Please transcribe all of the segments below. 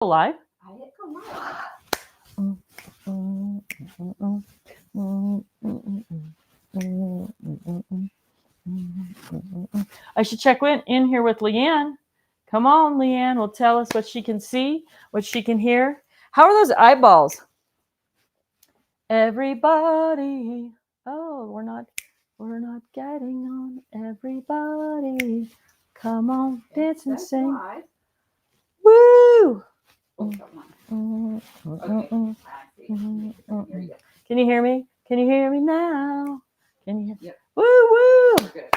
Live. I hit go live. I should check in here with Leanne. Come on, Leanne will tell us what she can see, what she can hear. How are those eyeballs? Everybody. Oh, we're not getting on. Everybody, come on, dance and sing. Live. Woo! Oh, okay. Can you hear me? Can you hear me now? Can you? Yep. Woo woo! Good.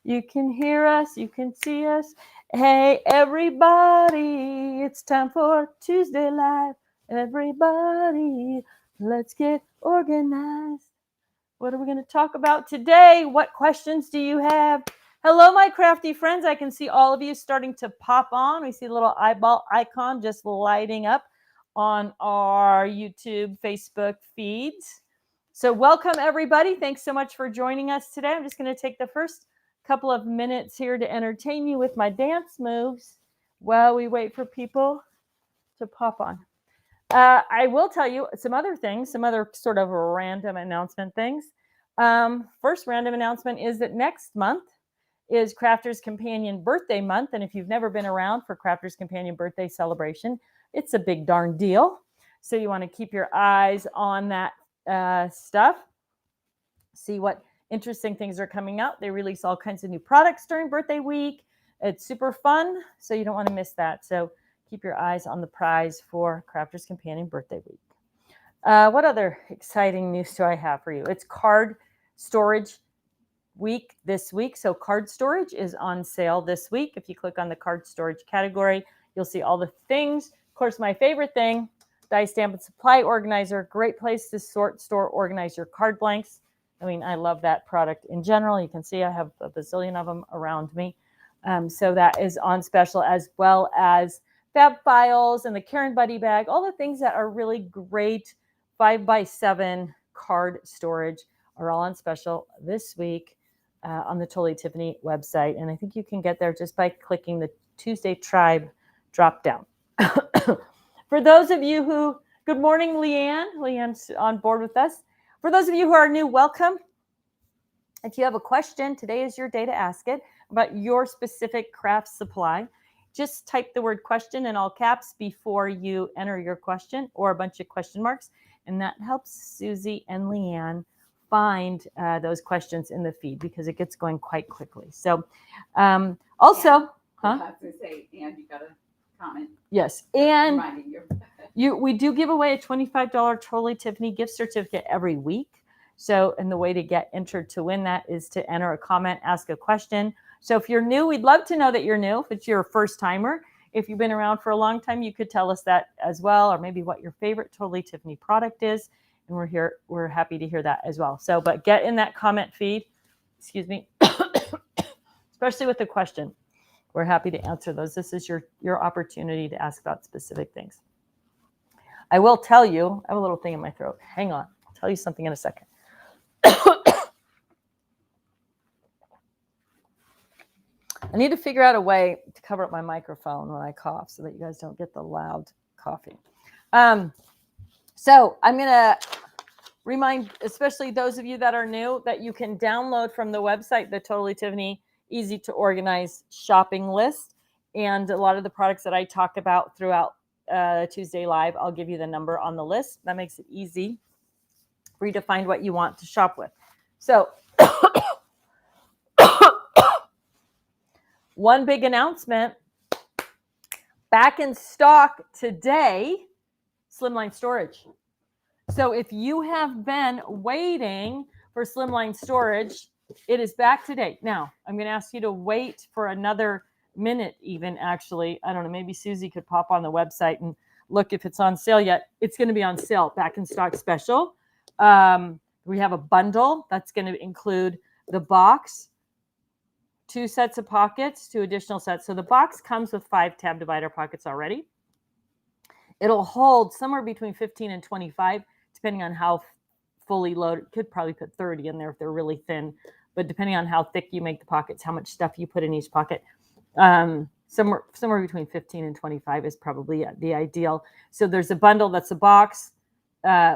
You can hear us. You can see us. Hey, everybody! It's time for Tuesday Live. Everybody, let's get organized. What are we going to talk about today? What questions do you have? Hello, my crafty friends. I can see all of you starting to pop on. We see a little eyeball icon just lighting up on our YouTube, Facebook feeds. So welcome, everybody. Thanks so much for joining us today. I'm just going to take the first couple of minutes here to entertain you with my dance moves while we wait for people to pop on. I will tell you some other things, some other sort of random announcement things. First random announcement is that next month is Crafter's Companion Birthday Month. And if you've never been around for Crafter's Companion Birthday Celebration, it's a big darn deal. So you want to keep your eyes on that stuff. See what interesting things are coming out. They release all kinds of new products during birthday week. It's super fun, so you don't want to miss that. So keep your eyes on the prize for Crafter's Companion Birthday Week. What other exciting news do I have for you? It's card storage week this week. So card storage is on sale this week. If you click on the card storage category, you'll see all the things. Of course, my favorite thing, die stamp and supply organizer. Great place to sort, store, organize your card blanks. I mean, I love that product in general. You can see I have a bazillion of them around me. So that is on special, as well as Fab Files and the Karen Buddy bag, all the things that are really great 5x7 card storage are all on special this week on the Totally Tiffany website. And I think you can get there just by clicking the Tuesday Tribe drop down. For those of you who, good morning, Leanne. Leanne's on board with us. For those of you who are new, welcome. If you have a question, today is your day to ask it about your specific craft supply. Just type the word question in all caps before you enter your question, or a bunch of question marks, and that helps Susie and Leanne find those questions in the feed because it gets going quite quickly. So also, I was going to say, and you got a comment. Yes, and Reminding you. We do give away a $25 Totally Tiffany gift certificate every week. So, and the way to get entered to win that is to enter a comment, ask a question. So if you're new, we'd love to know that you're new. If it's your first timer, if you've been around for a long time, you could tell us that as well, or maybe what your favorite Totally Tiffany product is. And we're happy to hear that as well. So, but get in that comment feed, excuse me, especially with the question. We're happy to answer those. This is your opportunity to ask about specific things. I will tell you, I have a little thing in my throat. Hang on. I'll tell you something in a second. I need to figure out a way to cover up my microphone when I cough so that you guys don't get the loud coughing. So I'm going to remind, especially those of you that are new, that you can download from the website the Totally Tiffany Easy to Organize shopping list. And a lot of the products that I talk about throughout Tuesday Live, I'll give you the number on the list. That makes it easy for you to find what you want to shop with. So one big announcement, back in stock today, Slimline storage. So if you have been waiting for Slimline storage, it is back today. Now, I'm going to ask you to wait for another minute even, actually. I don't know, maybe Susie could pop on the website and look if it's on sale yet. It's going to be on sale, back in stock special. We have a bundle that's going to include the box, 2 sets of pockets, 2 additional sets. So the box comes with 5 tab divider pockets already. It'll hold somewhere between 15 and 25, depending on how fully loaded. Could probably put 30 in there if they're really thin, but depending on how thick you make the pockets, how much stuff you put in each pocket. somewhere between 15 and 25 is probably the ideal. So there's a bundle that's a box,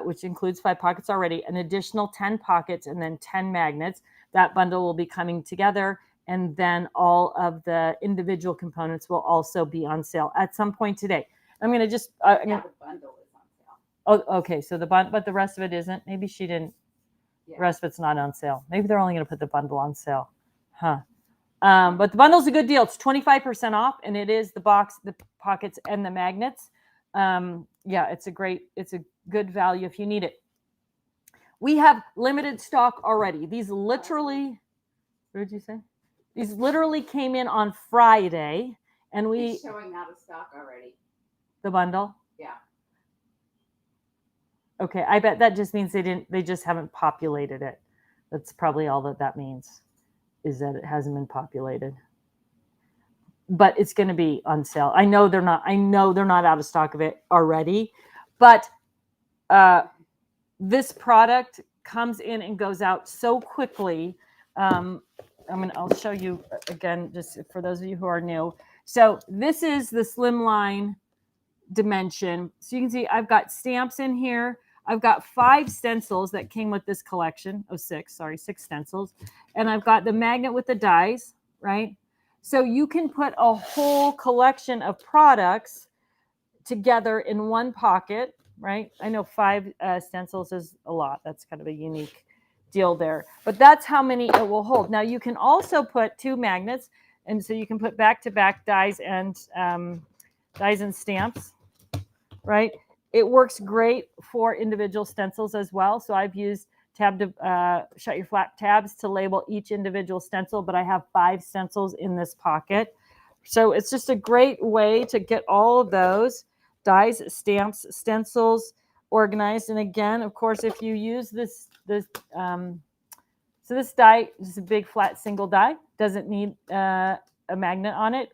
which includes 5 pockets already, an additional 10 pockets, and then 10 magnets. That bundle will be coming together, and then all of the individual components will also be on sale at some point today. I'm going to just the bundle is on sale. Oh, okay. So but the rest of it isn't. Maybe she didn't. Yeah. The rest of it's not on sale. Maybe they're only going to put the bundle on sale, huh? But the bundle's a good deal. It's 25% off, and it is the box, the pockets, and the magnets. Yeah, it's a good value if you need it. We have limited stock already. These literally, what did you say? These literally came in on Friday, and It's showing out of stock already. The bundle? Yeah. Okay, I bet that just means they just haven't populated it. That's probably all that means, is that it hasn't been populated. But it's going to be on sale. I know they're not out of stock of it already, but this product comes in and goes out so quickly. I'll show you again, just for those of you who are new. So this is the Slimline dimension. So you can see I've got stamps in here. I've got 5 stencils that came with this collection. 6 stencils. And I've got the magnet with the dies, right? So you can put a whole collection of products together in one pocket, right? I know 5 stencils is a lot. That's kind of a unique deal there. But that's how many it will hold. Now you can also put 2 magnets, and so you can put back-to-back dies and stamps, right? It works great for individual stencils as well. So I've used shut your flap tabs to label each individual stencil, but I have 5 stencils in this pocket. So it's just a great way to get all of those dies, stamps, stencils organized. And again, of course, if you use this so this die is a big flat single die, doesn't need a magnet on it.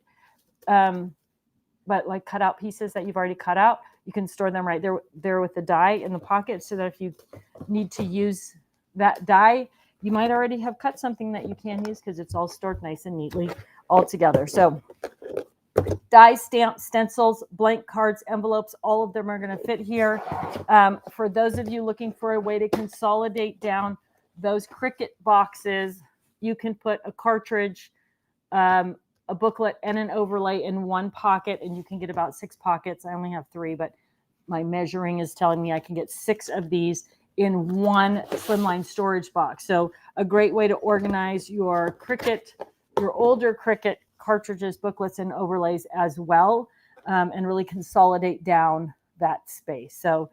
But like cut out pieces that you've already cut out, you can store them right there with the die in the pocket, so that if you need to use that die, you might already have cut something that you can use because it's all stored nice and neatly all together. So dies, stamps, stencils, blank cards, envelopes, all of them are going to fit here. For those of you looking for a way to consolidate down those Cricut boxes, you can put a cartridge, a booklet, and an overlay in one pocket, and you can get about 6 pockets. I only have 3, but my measuring is telling me I can get 6 of these in one Slimline storage box. So a great way to organize your Cricut, your older Cricut cartridges, booklets, and overlays as well, and really consolidate down that space. So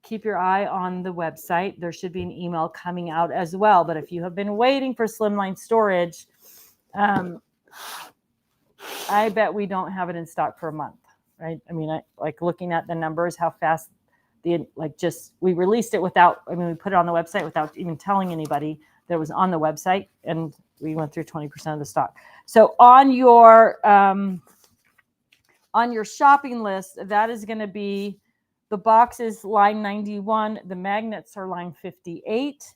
keep your eye on the website. There should be an email coming out as well. But if you have been waiting for Slimline storage, I bet we don't have it in stock for a month, right? I mean, like looking at the numbers, how fast we released it without, we put it on the website without even telling anybody that it was on the website, and we went through 20% of the stock. So on your shopping list, that is going to be the box is line 91, the magnets are line 58,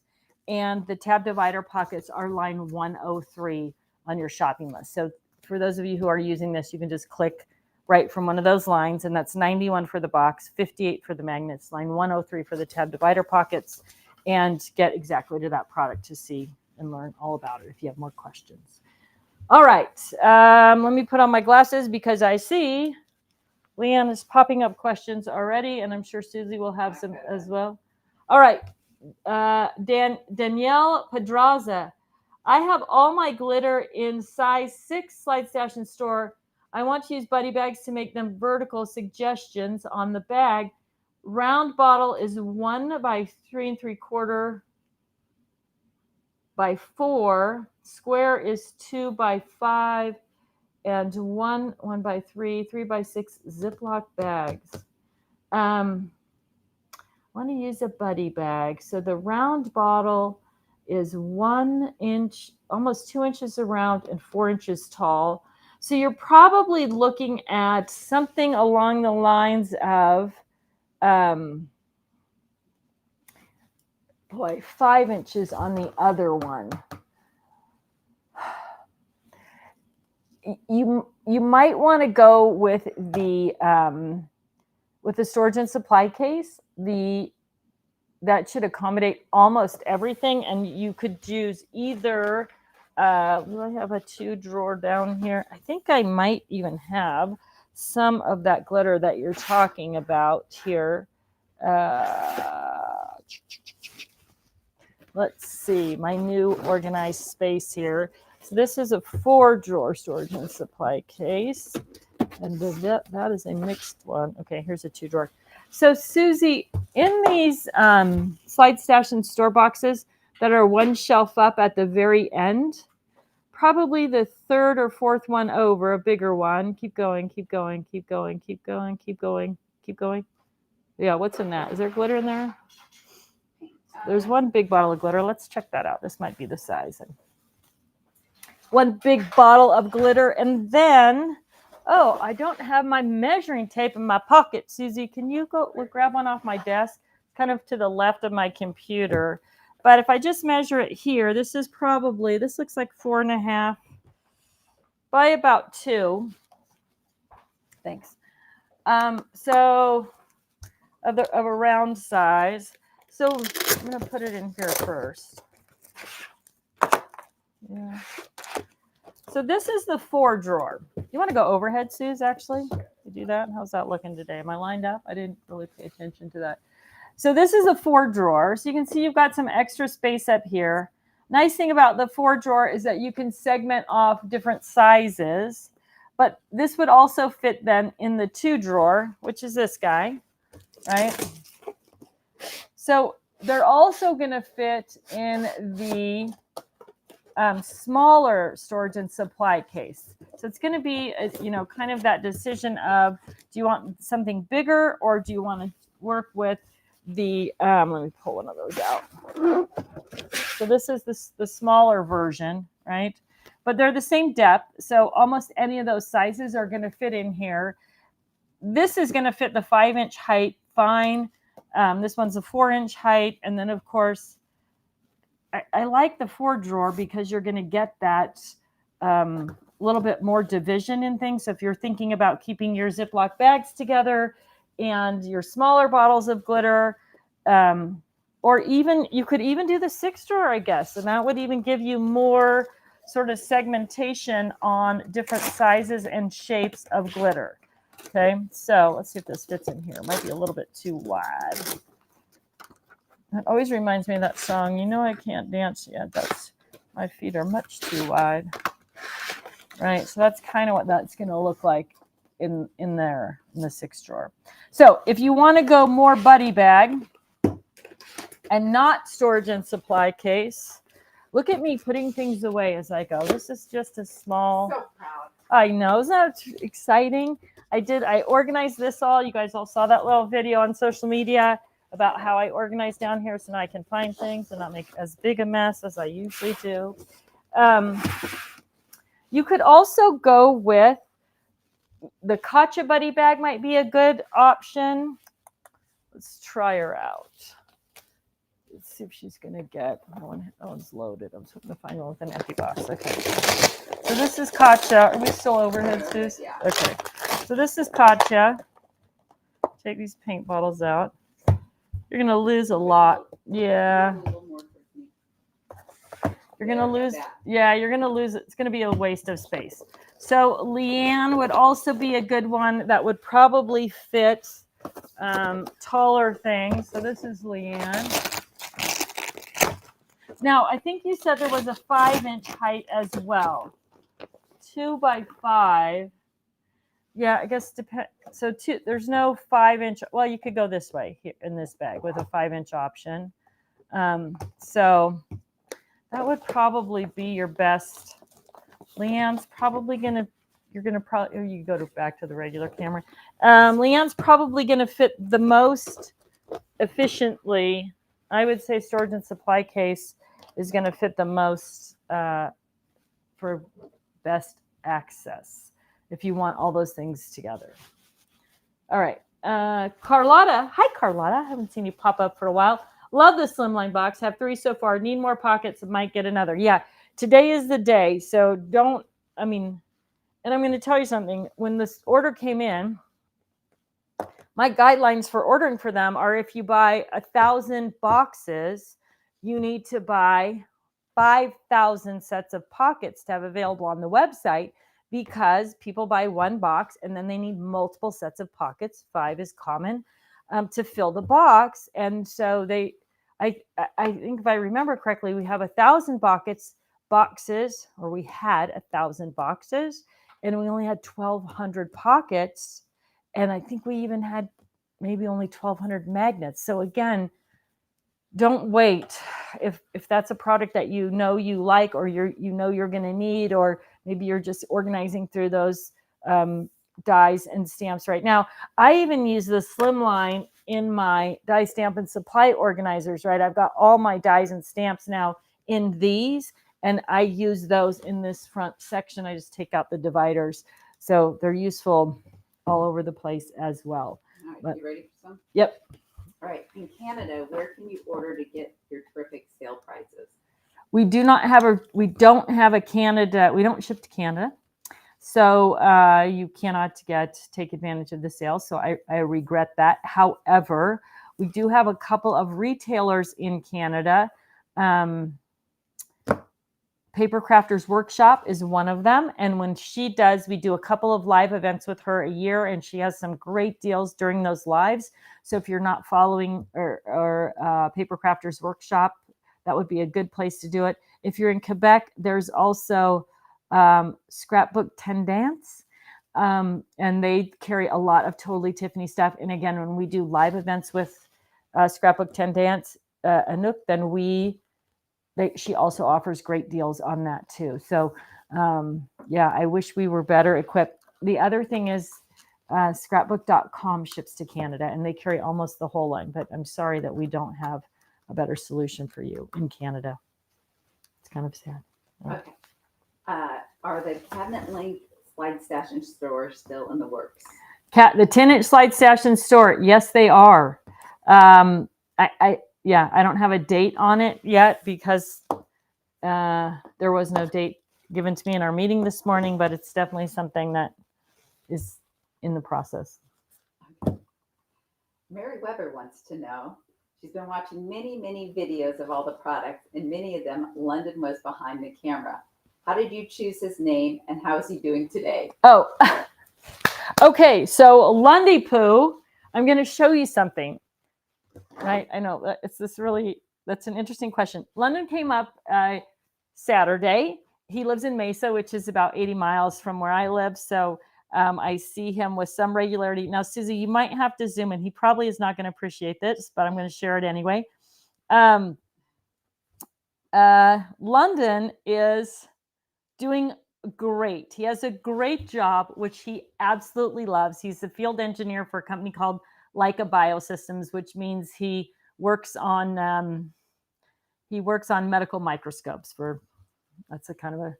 and the tab divider pockets are line 103 on your shopping list. So for those of you who are using this, you can just click right from one of those lines, and that's 91 for the box, 58 for the magnets, line 103 for the tab divider pockets, and get exactly to that product to see and learn all about it if you have more questions. All right, let me put on my glasses because I see Leanne is popping up questions already, and I'm sure Susie will have some as well. All right, Danielle Pedraza. I have all my glitter in size 6 slide stash and store. I want to use buddy bags to make them vertical. Suggestions on the bag. Round bottle is 1 by 3 3/4 by 4. Square is 2 by 5. And 1 by 3, 3 by 6 Ziploc bags. I want to use a buddy bag. So the round bottle is 1 inch, almost 2 inches around and 4 inches tall. So you're probably looking at something along the lines of 5 inches on the other one. you might want to go with the storage and supply case. That should accommodate almost everything, and you could use either. Will I have a 2-drawer down here? I think I might even have some of that glitter that you're talking about here. Let's see, my new organized space here. So this is a 4-drawer storage and supply case. And that is a mixed one. Okay, here's a 2-drawer. So Susie, in these slide stash and store boxes that are one shelf up at the very end, probably the 3rd or 4th one over, a bigger one. Keep going, keep going, keep going, keep going, keep going, keep going. Yeah, what's in that? Is there glitter in there? There's one big bottle of glitter. Let's check that out. This might be the size. One big bottle of glitter. And then, oh, I don't have my measuring tape in my pocket. Susie, can you go grab one off my desk? Kind of to the left of my computer. But if I just measure it here, this looks like 4.5 by about 2. Thanks. So of a round size. So I'm going to put it in here first. Yeah. So this is the 4-drawer. You want to go overhead, Suze, actually? You do that? How's that looking today? Am I lined up? I didn't really pay attention to that. So this is a 4-drawer. So you can see you've got some extra space up here. Nice thing about the 4-drawer is that you can segment off different sizes. But this would also fit then in the 2-drawer, which is this guy, right? So they're also going to fit in the smaller storage and supply case. So it's going to be, kind of that decision of, do you want something bigger or do you want to work with the, let me pull one of those out. So this is the smaller version, right? But they're the same depth. So almost any of those sizes are going to fit in here. This is going to fit the 5-inch height fine. This one's a 4-inch height. And then, of course, I like the 4-drawer because you're going to get that little bit more division in things. So if you're thinking about keeping your Ziploc bags together and your smaller bottles of glitter, or even you could even do the 6-drawer, I guess. And that would even give you more sort of segmentation on different sizes and shapes of glitter. Okay, so let's see if this fits in here. It might be a little bit too wide. That always reminds me of that song, I can't dance yet. My feet are much too wide. Right, so that's kind of what that's going to look like in there, in the 6-drawer. So if you want to go more buddy bag and not storage and supply case, look at me putting things away as I go. This is just a small... So proud. I know, isn't that exciting? I organized this all. You guys all saw that little video on social media about how I organize down here so now I can find things and not make as big a mess as I usually do. You could also go with the Katja Buddy bag might be a good option. Let's try her out. Let's see if she's going to get, that one's loaded. I'm hoping to find one with an empty box. Okay. So this is Katja. Are we still overhead, Suze? Yeah. Okay. So this is Katja. Take these paint bottles out. You're going to lose a lot. Yeah. You're going to lose. Yeah, you're going to lose. It's going to be a waste of space. So Leanne would also be a good one that would probably fit taller things. So this is Leanne. Now, I think you said there was a 5-inch height as well. 2 by 5. Yeah, I guess depend. So there's no 5-inch. Well, you could go this way here in this bag with a 5-inch option. So that would probably be your best. Leanne's probably going to, you go back to the regular camera. Leanne's probably going to fit the most efficiently. I would say storage and supply case is going to fit the most for best access if you want all those things together. All right. Carlotta. Hi, Carlotta. I haven't seen you pop up for a while. Love the Slimline box. Have 3 so far. Need more pockets. Might get another. Yeah. Today is the day. So and And I'm going to tell you something. When this order came in, my guidelines for ordering for them are if you buy 1,000 boxes, you need to buy 5,000 sets of pockets to have available on the website, because people buy one box and then they need multiple sets of pockets. 5 is common, to fill the box. And so I think if I remember correctly, we have 1,000 boxes, or we had 1,000 boxes, and we only had 1,200 pockets. And I think we even had maybe only 1,200 magnets. So again, don't wait. If that's a product that you like, or you're going to need, or maybe you're just organizing through those dies and stamps right now. I even use the Slimline in my die stamp and supply organizers, right? I've got all my dies and stamps now in these, and I use those in this front section. I just take out the dividers. So they're useful all over the place as well. All right, But, you ready for some? Yep. All right, in Canada, where can you order to get your terrific sale prices? We don't have a Canada. We don't ship to Canada. So you cannot take advantage of the sale. So I regret that. However, we do have a couple of retailers in Canada. Paper Crafters Workshop is one of them. And when she does, we do a couple of live events with her a year, and she has some great deals during those lives. So if you're not following or Paper Crafters Workshop, that would be a good place to do it. If you're in Quebec, there's also Scrapbook Tendance, and they carry a lot of Totally Tiffany stuff. And again, when we do live events with Scrapbook Tendance, Anouk, then she also offers great deals on that too. So yeah, I wish we were better equipped. The other thing is scrapbook.com ships to Canada, and they carry almost the whole line, but I'm sorry that we don't have a better solution for you in Canada. It's kind of sad. Okay. Are the cabinet length slide stash and store still in the works? The 10-inch slide stash and store, yes, they are. I don't have a date on it yet, because there was no date given to me in our meeting this morning, but it's definitely something that is in the process. Mary Weber wants to know, she's been watching many, many videos of all the products, and many of them, London was behind the camera. How did you choose his name, and how is he doing today? Oh, okay. So Lundy Poo, I'm going to show you something. Right? I know that's an interesting question. London came up Saturday. He lives in Mesa, which is about 80 miles from where I live. So I see him with some regularity. Now, Susie, you might have to zoom in. He probably is not going to appreciate this, but I'm going to share it anyway. London is doing great. He has a great job, which he absolutely loves. He's the field engineer for a company called Leica Biosystems, which means he works on medical microscopes. That's a kind of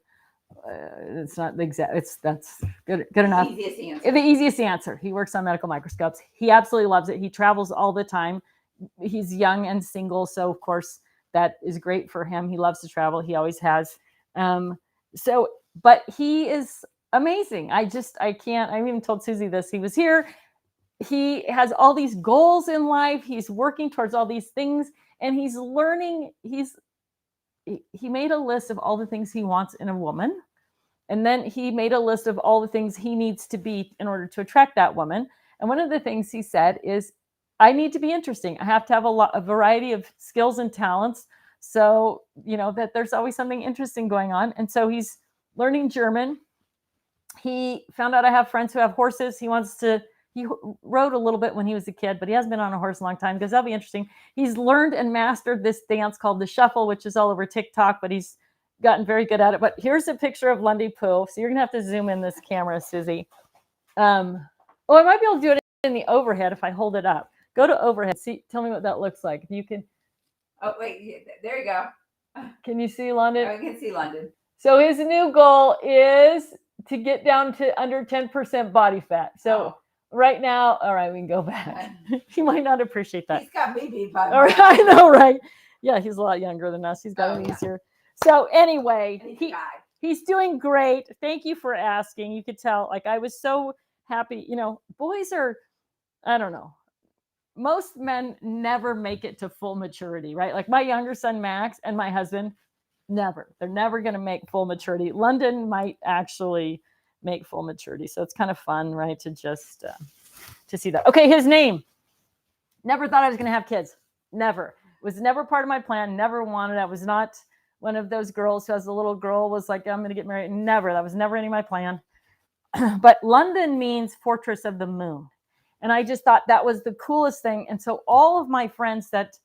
it's not the exact. That's good enough. The easiest answer. He works on medical microscopes. He absolutely loves it. He travels all the time. He's young and single, so of course that is great for him. He loves to travel. He always has. But he is amazing. I can't. I even told Susie this. He was here. He has all these goals in life. He's working towards all these things, and he's learning. He made a list of all the things he wants in a woman, and then he made a list of all the things he needs to be in order to attract that woman. And one of the things he said is, I need to be interesting. I have to have a variety of skills and talents, so that there's always something interesting going on. And so he's learning German. He found out I have friends who have horses. He rode a little bit when he was a kid, but he hasn't been on a horse in a long time, because that'll be interesting. He's learned and mastered this dance called the shuffle, which is all over TikTok, but he's gotten very good at it. But here's a picture of Lundy Poo. So you're going to have to zoom in this camera, Susie. I might be able to do it in the overhead if I hold it up. Go to overhead. See, tell me what that looks like. You can. Oh, wait, there you go. Can you see London? I can see London. So his new goal is to get down to under 10% body fat. So right now, all right, we can go back. He might not appreciate that. He's got baby body. All right, I know, right? Yeah, he's a lot younger than us. He's got it easier. So anyway, He's doing great. Thank you for asking. You could tell, like, I was so happy. You know, boys are, I don't know, most men never make it to full maturity, right? Like my younger son, Max, and my husband, never. They're never going to make full maturity. London might actually make full maturity. So it's kind of fun, right? To just, to see that. Okay, his name. Never thought I was going to have kids. Never. It was never part of my plan. Never wanted. I was not one of those girls who, as a little girl, was like, I'm going to get married. Never. That was never any of my plan. But London means Fortress of the Moon. And I just thought that was the coolest thing. And so all of my friends that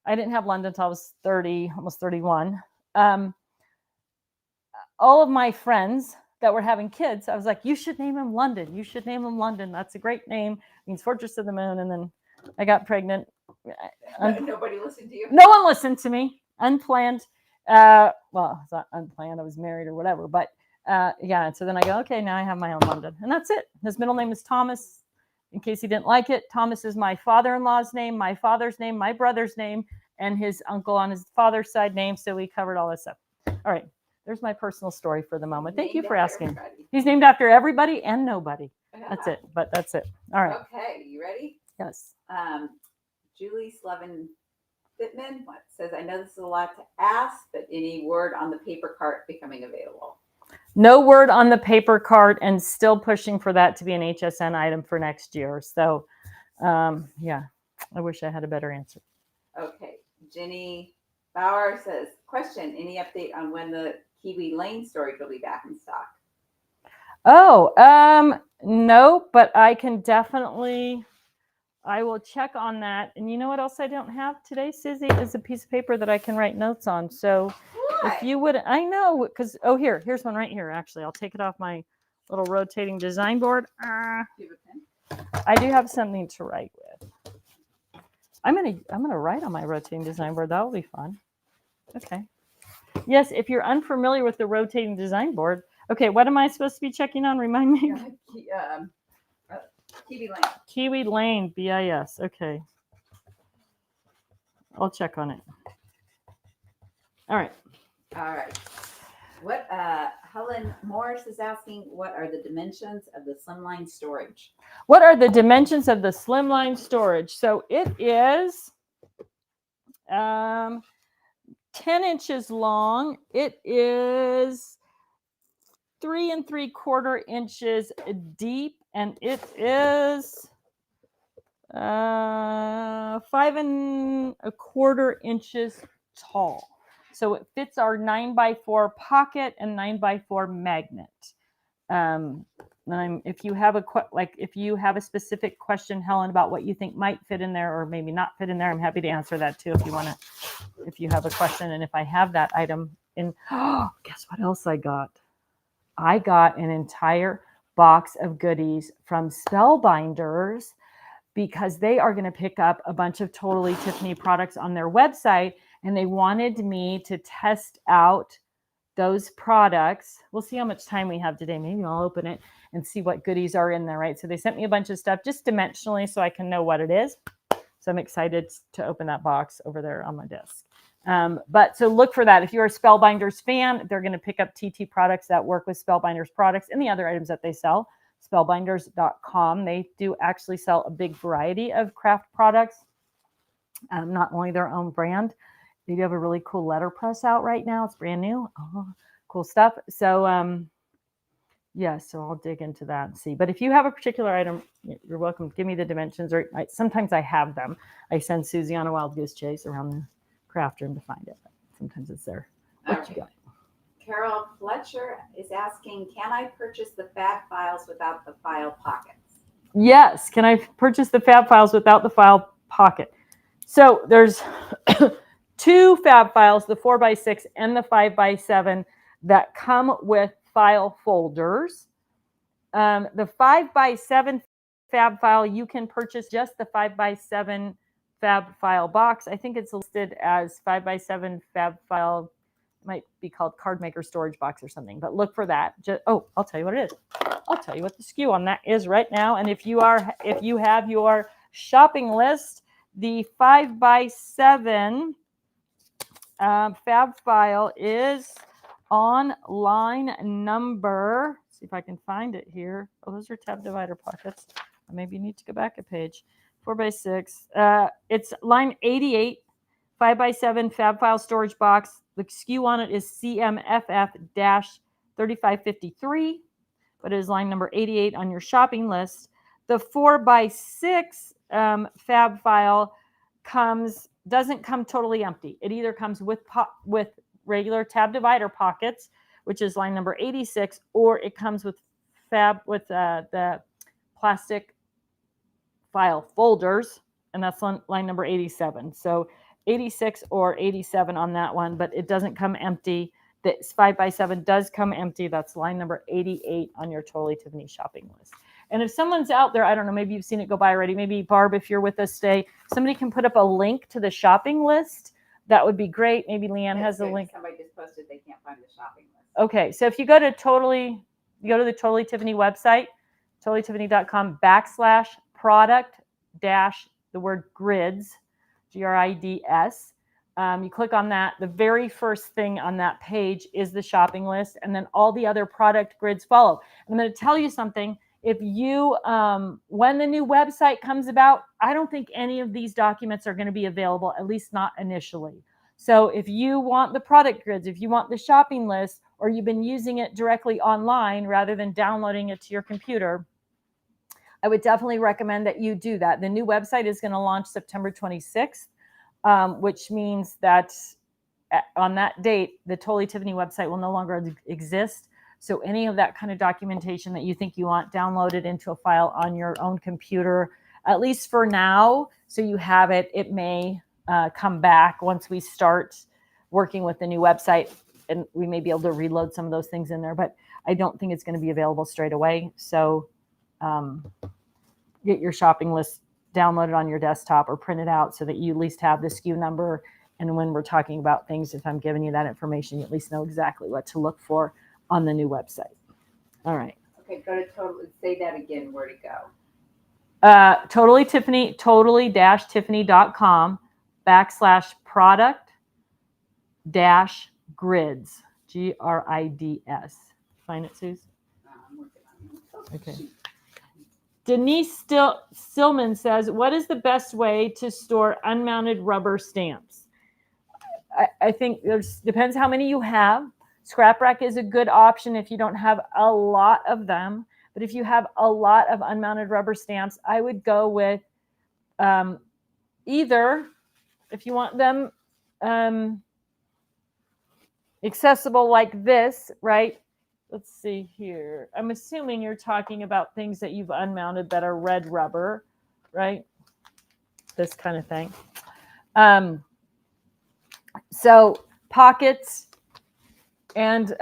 I didn't have London until I was 30, almost 31. All of my friends that were having kids, I was like, you should name him London. You should name him London. That's a great name. It means Fortress of the Moon. And then I got pregnant. Nobody listened to you? No one listened to me. Unplanned. Well, it's not unplanned. I was married or whatever. But yeah, and so then I go, okay, now I have my own London. And that's it. His middle name is Thomas. In case he didn't like it, Thomas is my father-in-law's name, my father's name, my brother's name, and his uncle on his father's side name. So we covered all this up. All right. There's my personal story for the moment. Thank you for asking. Everybody. He's named after everybody and nobody. That's it. But that's it. All right. Okay. You ready? Yes. Julie Slevin Fitman says, I know this is a lot to ask, but any word on the paper cart becoming available? No word on the paper cart, and still pushing for that to be an HSN item for next year. So, yeah, I wish I had a better answer. Okay. Jenny Bauer says, question, any update on when the Kiwi Lane storage will be back in stock? Oh, no, but I can definitely, I will check on that. And you know what else I don't have today, Susie, is a piece of paper that I can write notes on. So what? If you would, I know, because, oh, here's one right here. Actually, I'll take it off my little rotating design board. Do you have a pen? I do have something to write with. I'm gonna write on my rotating design board. That will be fun. Okay. Yes, if you're unfamiliar with the rotating design board, okay, what am I supposed to be checking on? Remind me. Kiwi Lane. Kiwi Lane, BIS. Okay. I'll check on it. All right. All right. What Helen Morris is asking, what are the dimensions of the Slimline storage? What are the dimensions of the Slimline storage? So it is 10 inches long. It is 3 3/4 inches deep, and it is 5 1/4 inches tall. So it fits our 9x4 pocket and 9x4 magnet. If you have a specific question, Helen, about what you think might fit in there or maybe not fit in there, I'm happy to answer that too. If you have a question, and if I have that item in, guess what else I got? I got an entire box of goodies from Spellbinders, because they are going to pick up a bunch of Totally Tiffany products on their website, and they wanted me to test out those products. We'll see how much time we have today. Maybe I'll open it and see what goodies are in there, right? So they sent me a bunch of stuff just dimensionally so I can know what it is. So I'm excited to open that box over there on my desk. But so look for that. If you're a Spellbinders fan, they're going to pick up TT products that work with Spellbinders products and the other items that they sell. Spellbinders.com. They do actually sell a big variety of craft products, not only their own brand. They do have a really cool letterpress out right now. It's brand new. Oh, cool stuff. So, yeah, so I'll dig into that and see. But if you have a particular item, you're welcome to give me the dimensions. Or sometimes I have them. I send Susie on a wild goose chase around the craft room to find it. Sometimes it's there. What you got? Carol Fletcher is asking, can I purchase the fab files without the file pockets? Yes. Can I purchase the fab files without the file pocket? So there's 2 fab files, the 4x6 and the 5x7, that come with file folders. The 5x7 fab file, you can purchase just the 5x7 fab file box. I think it's listed as 5x7 fab file, might be called card maker storage box or something, but look for that. I'll tell you what it is. I'll tell you what the SKU on that is right now. And if you have your shopping list, the 5x7 fab file is on line number, see if I can find it here. Oh, those are tab divider pockets. Maybe you need to go back a page. 4x6. It's line 88, 5x7 fab file storage box. The SKU on it is CMFF-3553, but it is line number 88 on your shopping list. The 4x6 fab file doesn't come totally empty. It either comes with regular tab divider pockets, which is line number 86, or it comes with the plastic file folders, and that's line number 87. So 86 or 87 on that one, but it doesn't come empty. This 5x7 does come empty. That's line number 88 on your Totally Tiffany shopping list. And if someone's out there, I don't know, maybe you've seen it go by already. Maybe Barb, if you're with us today, somebody can put up a link to the shopping list. That would be great. Maybe Leanne has a link. Somebody just posted they can't find the shopping list. Okay, so if you go to the Totally Tiffany website, totallytiffany.com/product the word grids, GRIDS. You click on that. The very first thing on that page is the shopping list, and then all the other product grids follow. I'm going to tell you something. If you, when the new website comes about, I don't think any of these documents are going to be available, at least not initially. So if you want the product grids, if you want the shopping list, or you've been using it directly online rather than downloading it to your computer, I would definitely recommend that you do that. The new website is going to launch September 26th, which means that on that date, the Totally Tiffany website will no longer exist. So any of that kind of documentation that you think you want downloaded into a file on your own computer, at least for now, so you have it. It may come back once we start working with the new website, and we may be able to reload some of those things in there, but I don't think it's going to be available straight away. So get your shopping list downloaded on your desktop or print it out so that you at least have the SKU number. And when we're talking about things, if I'm giving you that information, you at least know exactly what to look for on the new website. All right. Okay, go to say that again, where to go. totallytiffany.com/product-grids, GRIDS. Find it, Suze? I'm working on it. Okay. Denise Stillman says, what is the best way to store unmounted rubber stamps? I think depends how many you have. Scrap rack is a good option if you don't have a lot of them. But if you have a lot of unmounted rubber stamps, I would go with either, if you want them accessible like this, right? Let's see here. I'm assuming you're talking about things that you've unmounted that are red rubber, right? This kind of thing. So pockets and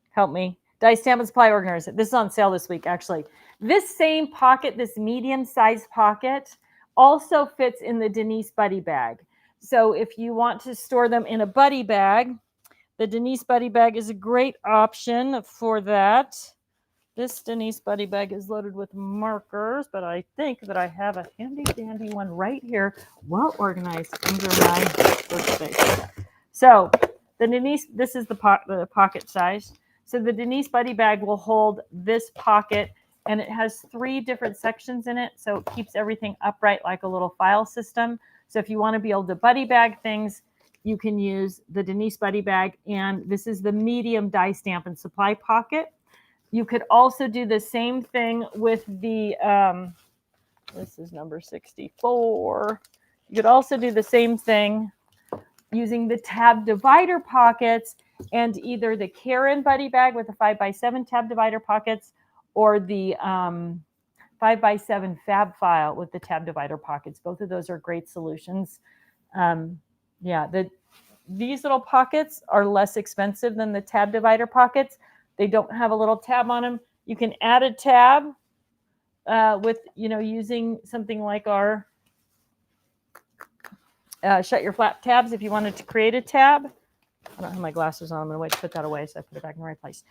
help me. Die Stamp and Supply Organizer. This is on sale this week, actually. This same pocket, this medium-sized pocket, also fits in the Denise Buddy Bag. So if you want to store them in a buddy bag, the Denise Buddy Bag is a great option for that. This Denise Buddy Bag is loaded with markers, but I think that I have a handy-dandy one right here, well organized under my workspace. So the Denise, this is the pocket size. So the Denise Buddy Bag will hold this pocket, and it has 3 different sections in it, so it keeps everything upright like a little file system. So if you want to be able to buddy bag things, you can use the Denise Buddy Bag, and this is the medium Die Stamp and Supply pocket. You could also do the same thing with the, this is number 64. You could also do the same thing using the tab divider pockets and either the Karen Buddy Bag with the 5x7 tab divider pockets or the 5x7 fab file with the tab divider pockets. Both of those are great solutions. These little pockets are less expensive than the tab divider pockets. They don't have a little tab on them. You can add a tab with, using something like our shut your flap tabs if you wanted to create a tab. I don't have my glasses on. I'm going to wait to put that away so I put it back in the right place.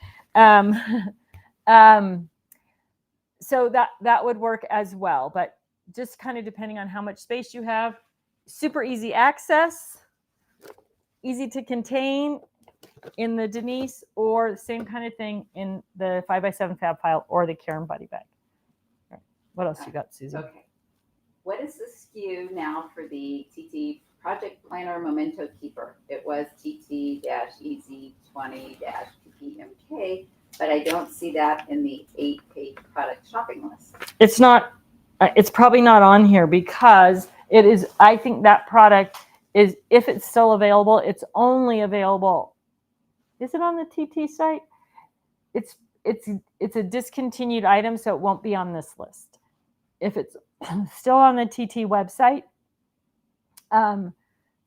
So that would work as well, but just kind of depending on how much space you have. Super easy access. easy to contain in the Denise, or the same kind of thing in the 5x7 fab file or the Karen Buddy Bag. All right. What else you got, Susie? Okay. What is the SKU now for the TT Project Planner Memento Keeper? It was TT-EZ20-PPMK, but I don't see that in the 8-page product shopping list. It's not, it's probably not on here because it is, I think that product is, if it's still available, it's only available. Is it on the TT site? It's a discontinued item, so it won't be on this list. If it's still on the TT website,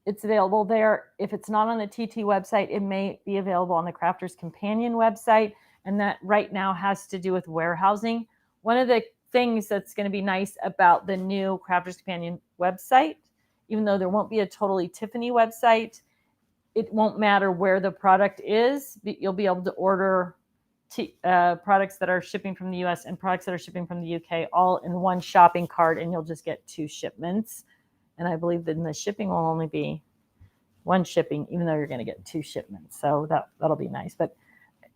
it's available there. If it's not on the TT website, it may be available on the Crafter's Companion website, and that right now has to do with warehousing. One of the things that's going to be nice about the new Crafter's Companion website, even though there won't be a totally Tiffany website, it won't matter where the product is. You'll be able to order products that are shipping from the US and products that are shipping from the UK all in one shopping cart, and you'll just get 2 shipments. And I believe that the shipping will only be 1 shipping, even though you're going to get 2 shipments. So that'll be nice, but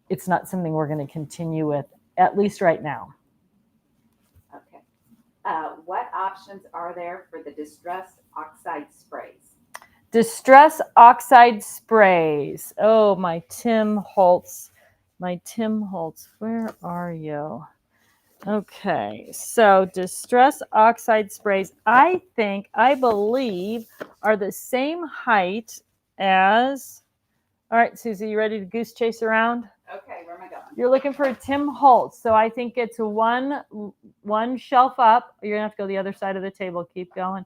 it's not something we're going to continue with, at least right now. Okay. What options are there for the Distress Oxide sprays? Distress Oxide sprays. Oh, my Tim Holtz. My Tim Holtz. Where are you? Okay, so Distress Oxide sprays, I believe, are the same height as, all right, Susie, you ready to goose chase around? Okay, where am I going? You're looking for a Tim Holtz, so I think it's one shelf up. You're gonna have to go the other side of the table. Keep going.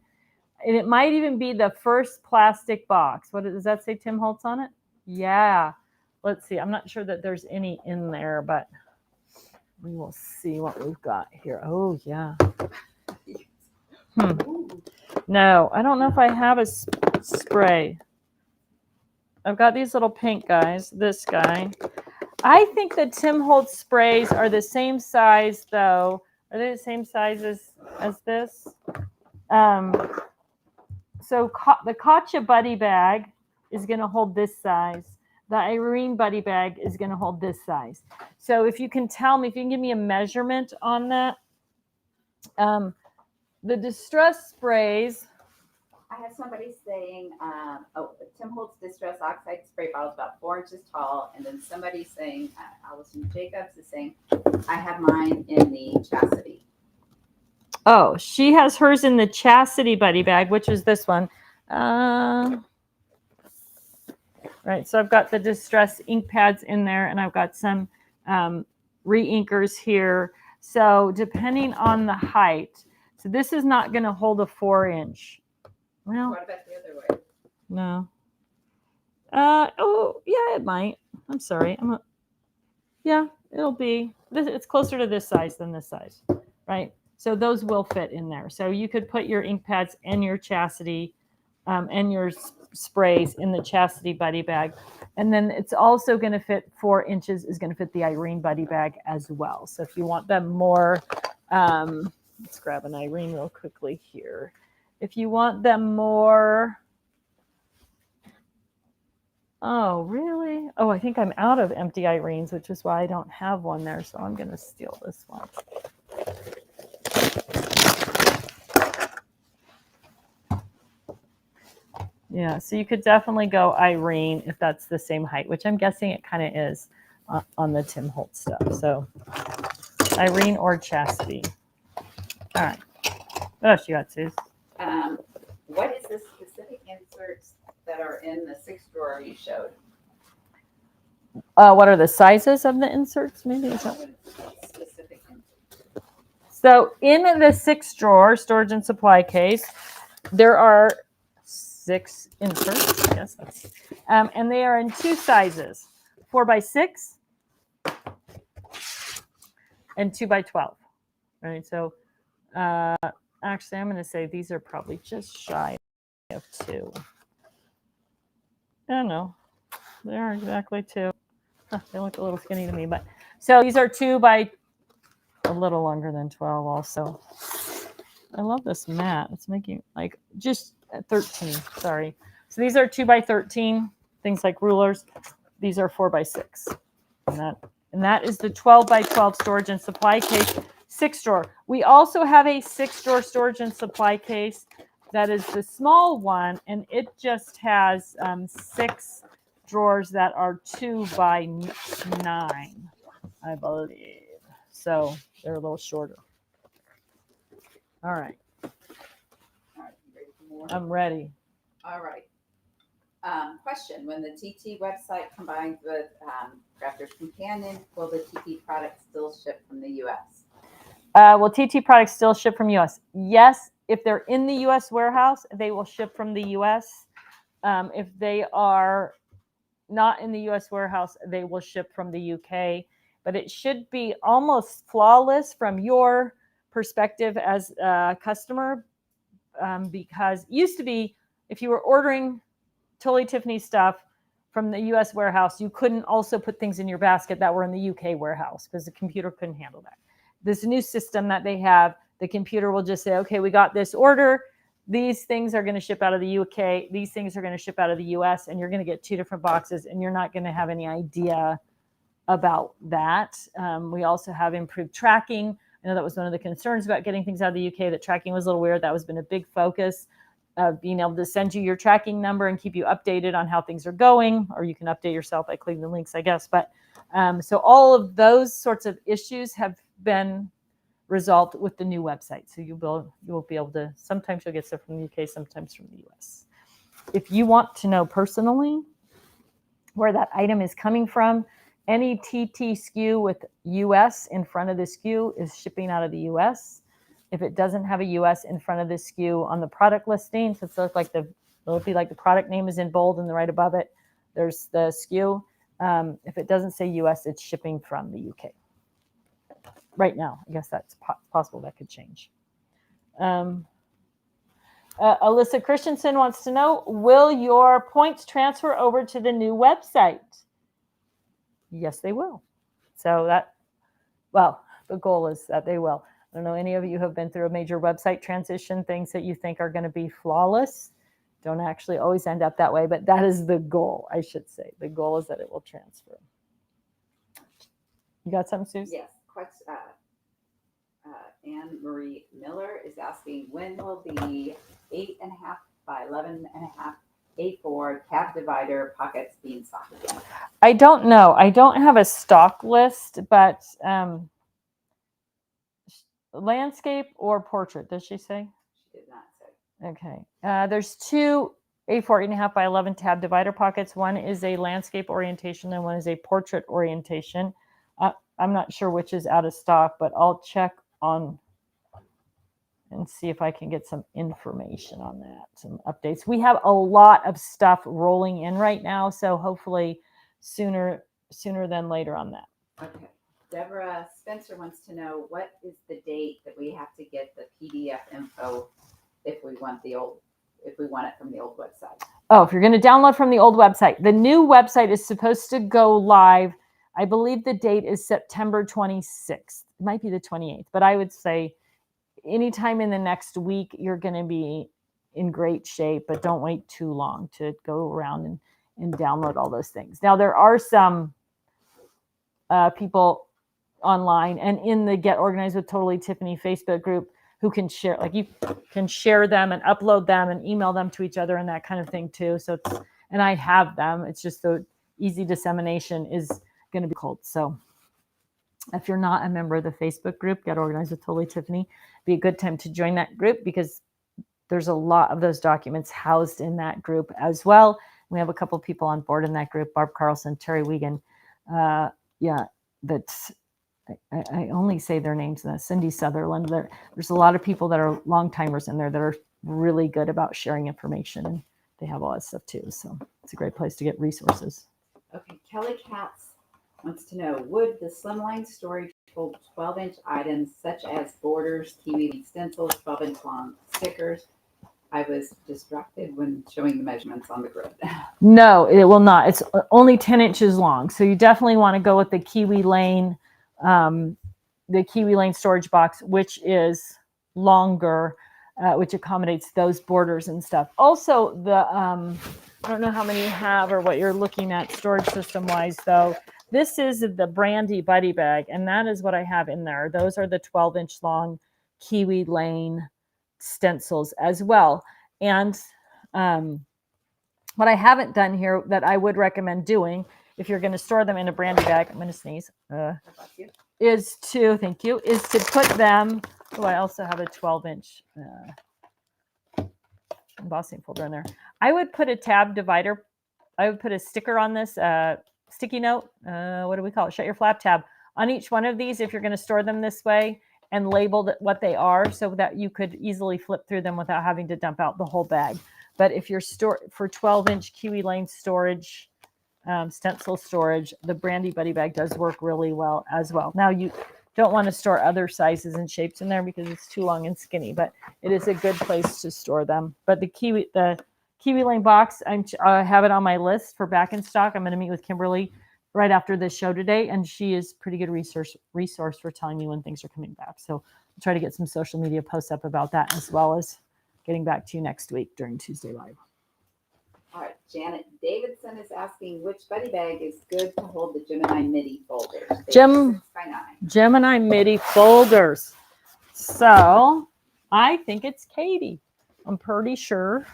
And it might even be the first plastic box. What does that say, Tim Holtz on it? Yeah. Let's see. I'm not sure that there's any in there, but we will see what we've got here. Oh, yeah. No, I don't know if I have a spray. I've got these little pink guys. This guy. I think the Tim Holtz sprays are the same size, though. Are they the same size as this? So the Katja Buddy Bag is going to hold this size. The Irene Buddy Bag is going to hold this size. So if you can tell me, if you can give me a measurement on that. The Distress sprays. I have somebody saying, Tim Holtz Distress Oxide spray bottle is about 4 inches tall. And then somebody saying, Allison Jacobs is saying, I have mine in the Chastity. Oh, she has hers in the Chastity Buddy Bag, which is this one. Right, so I've got the Distress ink pads in there, and I've got some re-inkers here. So depending on the height, so this is not going to hold a 4-inch. Well, what about the other way? No. Oh, yeah, it might. I'm sorry. Yeah, it'll be. It's closer to this size than this size, right? So those will fit in there. So you could put your ink pads and your Chastity and your sprays in the Chastity Buddy Bag. And then it's also going to fit 4 inches is going to fit the Irene Buddy Bag as well. So if you want them more, let's grab an Irene real quickly here. If you want them more, oh, really? Oh, I think I'm out of empty Irenes, which is why I don't have one there. So I'm going to steal this one. Yeah, so you could definitely go Irene if that's the same height, which I'm guessing it kind of is on the Tim Holtz stuff. So Irene or Chastity. All right. What else you got, Suze? What is the specific inserts that are in the 6th drawer you showed? What are the sizes of the inserts? Maybe is that Specific inserts. So in the 6th drawer, storage and supply case, there are 6 inserts. Yes, that's, and they are in 2 sizes: 4x6 and 2x12. All right. So actually, I'm going to say these are probably just shy of 2. I don't know. They are exactly 2. Huh, they look a little skinny to me, but so these are 2 by a little longer than 12 also. I love this mat. It's making like just 13. Sorry. So these are 2 by 13. things like rulers. These are 4x6. And that is the 12 by 12 storage and supply case, 6 drawer. We also have a 6 drawer storage and supply case that is the small one, and it just has 6 drawers that are 2 by 9, I believe. So they're a little shorter. All right. All right, you ready for more? I'm ready. All right. Question: when the TT website combines with Crafter's Companion, will the TT product still ship from the U.S.? Will TT products still ship from U.S.? Yes. If they're in the U.S. warehouse, they will ship from the U.S. If they are not in the U.S. warehouse, they will ship from the U.K. But it should be almost flawless from your perspective as a customer, because it used to be if you were ordering Totally Tiffany stuff from the U.S. warehouse, you couldn't also put things in your basket that were in the U.K. warehouse because the computer couldn't handle that. This new system that they have, the computer will just say, okay, we got this order. These things are going to ship out of the UK. These things are going to ship out of the US, and you're going to get 2 different boxes, and you're not going to have any idea about that. We also have improved tracking. I know that was one of the concerns about getting things out of the UK, that tracking was a little weird. That has been a big focus of being able to send you your tracking number and keep you updated on how things are going, or you can update yourself by clicking the links, I guess. But so all of those sorts of issues have been resolved with the new website. So you will be able to, sometimes you'll get stuff from the UK, sometimes from the US. If you want to know personally where that item is coming from, any TT SKU with US in front of the SKU is shipping out of the US. If it doesn't have a US in front of the SKU on the product listing, so it'll be like the product name is in bold and right above it, there's the SKU. If it doesn't say US, it's shipping from the UK. Right now, I guess that's possible. That could change. Alyssa Christensen wants to know, will your points transfer over to the new website? Yes, they will. So the goal is that they will. I don't know, any of you who have been through a major website transition, things that you think are going to be flawless don't actually always end up that way, but that is the goal, I should say. The goal is that it will transfer. You got something, Suze? Yes. Anne Marie Miller is asking, when will the 8.5 by 11.5 A4 tab divider pockets be in stock again? I don't know. I don't have a stock list, but landscape or portrait, does she say? She did not say. Okay. There's 2 A4 8.5 by 11 tab divider pockets. One is a landscape orientation and one is a portrait orientation. I'm not sure which is out of stock, but I'll check on and see if I can get some information on that, some updates. We have a lot of stuff rolling in right now, so hopefully sooner than later on that. Okay. Deborah Spencer wants to know, what is the date that we have to get the PDF info if we want it from the old website? Oh, if you're going to download from the old website, the new website is supposed to go live. I believe the date is September 26th. It might be the 28th, but I would say anytime in the next week, you're going to be in great shape, but don't wait too long to go around and download all those things. Now, there are some people online and in the Get Organized with Totally Tiffany Facebook group who can share, like you can share them and upload them and email them to each other and that kind of thing too. So and I have them. It's just the easy dissemination is going to be cold. So if you're not a member of the Facebook group, Get Organized with Totally Tiffany, be a good time to join that group because there's a lot of those documents housed in that group as well. We have a couple of people on board in that group, Barb Carlson, Terry Wiegand. That's I only say their names, Cindy Sutherland. There's a lot of people that are long timers in there that are really good about sharing information, and they have all that stuff too. So it's a great place to get resources. Okay, Kelly Katz wants to know, would the Slimline storage hold 12-inch items such as borders, kiwi stencils, 12-inch long stickers? I was distracted when showing the measurements on the grid. No, it will not. It's only 10 inches long. So you definitely want to go with the Kiwi Lane storage box, which is longer, which accommodates those borders and stuff. Also, I don't know how many you have or what you're looking at storage system wise though. This is the Brandy Buddy Bag, and that is what I have in there. Those are the 12-inch long Kiwi Lane stencils as well. And what I haven't done here that I would recommend doing if you're going to store them in a brandy bag, I'm going to sneeze, is to put them, I also have a 12-inch embossing folder in there. I would put a tab divider. I would put a sticker on this, sticky note, what do we call it? Shut your flap tab on each one of these if you're going to store them this way, and label what they are so that you could easily flip through them without having to dump out the whole bag. But if you're for 12-inch Kiwi Lane storage, stencil storage, the Brandy Buddy Bag does work really well as well. Now you don't want to store other sizes and shapes in there because it's too long and skinny, but it is a good place to store them. But the Kiwi Lane box, I have it on my list for back in stock. I'm going to meet with Kimberly right after this show today, and she is pretty good resource for telling me when things are coming back. So I'll try to get some social media posts up about that, as well as getting back to you next week during Tuesday Live. All right, Janet Davidson is asking which buddy bag is good to hold the Gemini MIDI folders. Gemini MIDI folders. So I think it's Katie. I'm pretty sure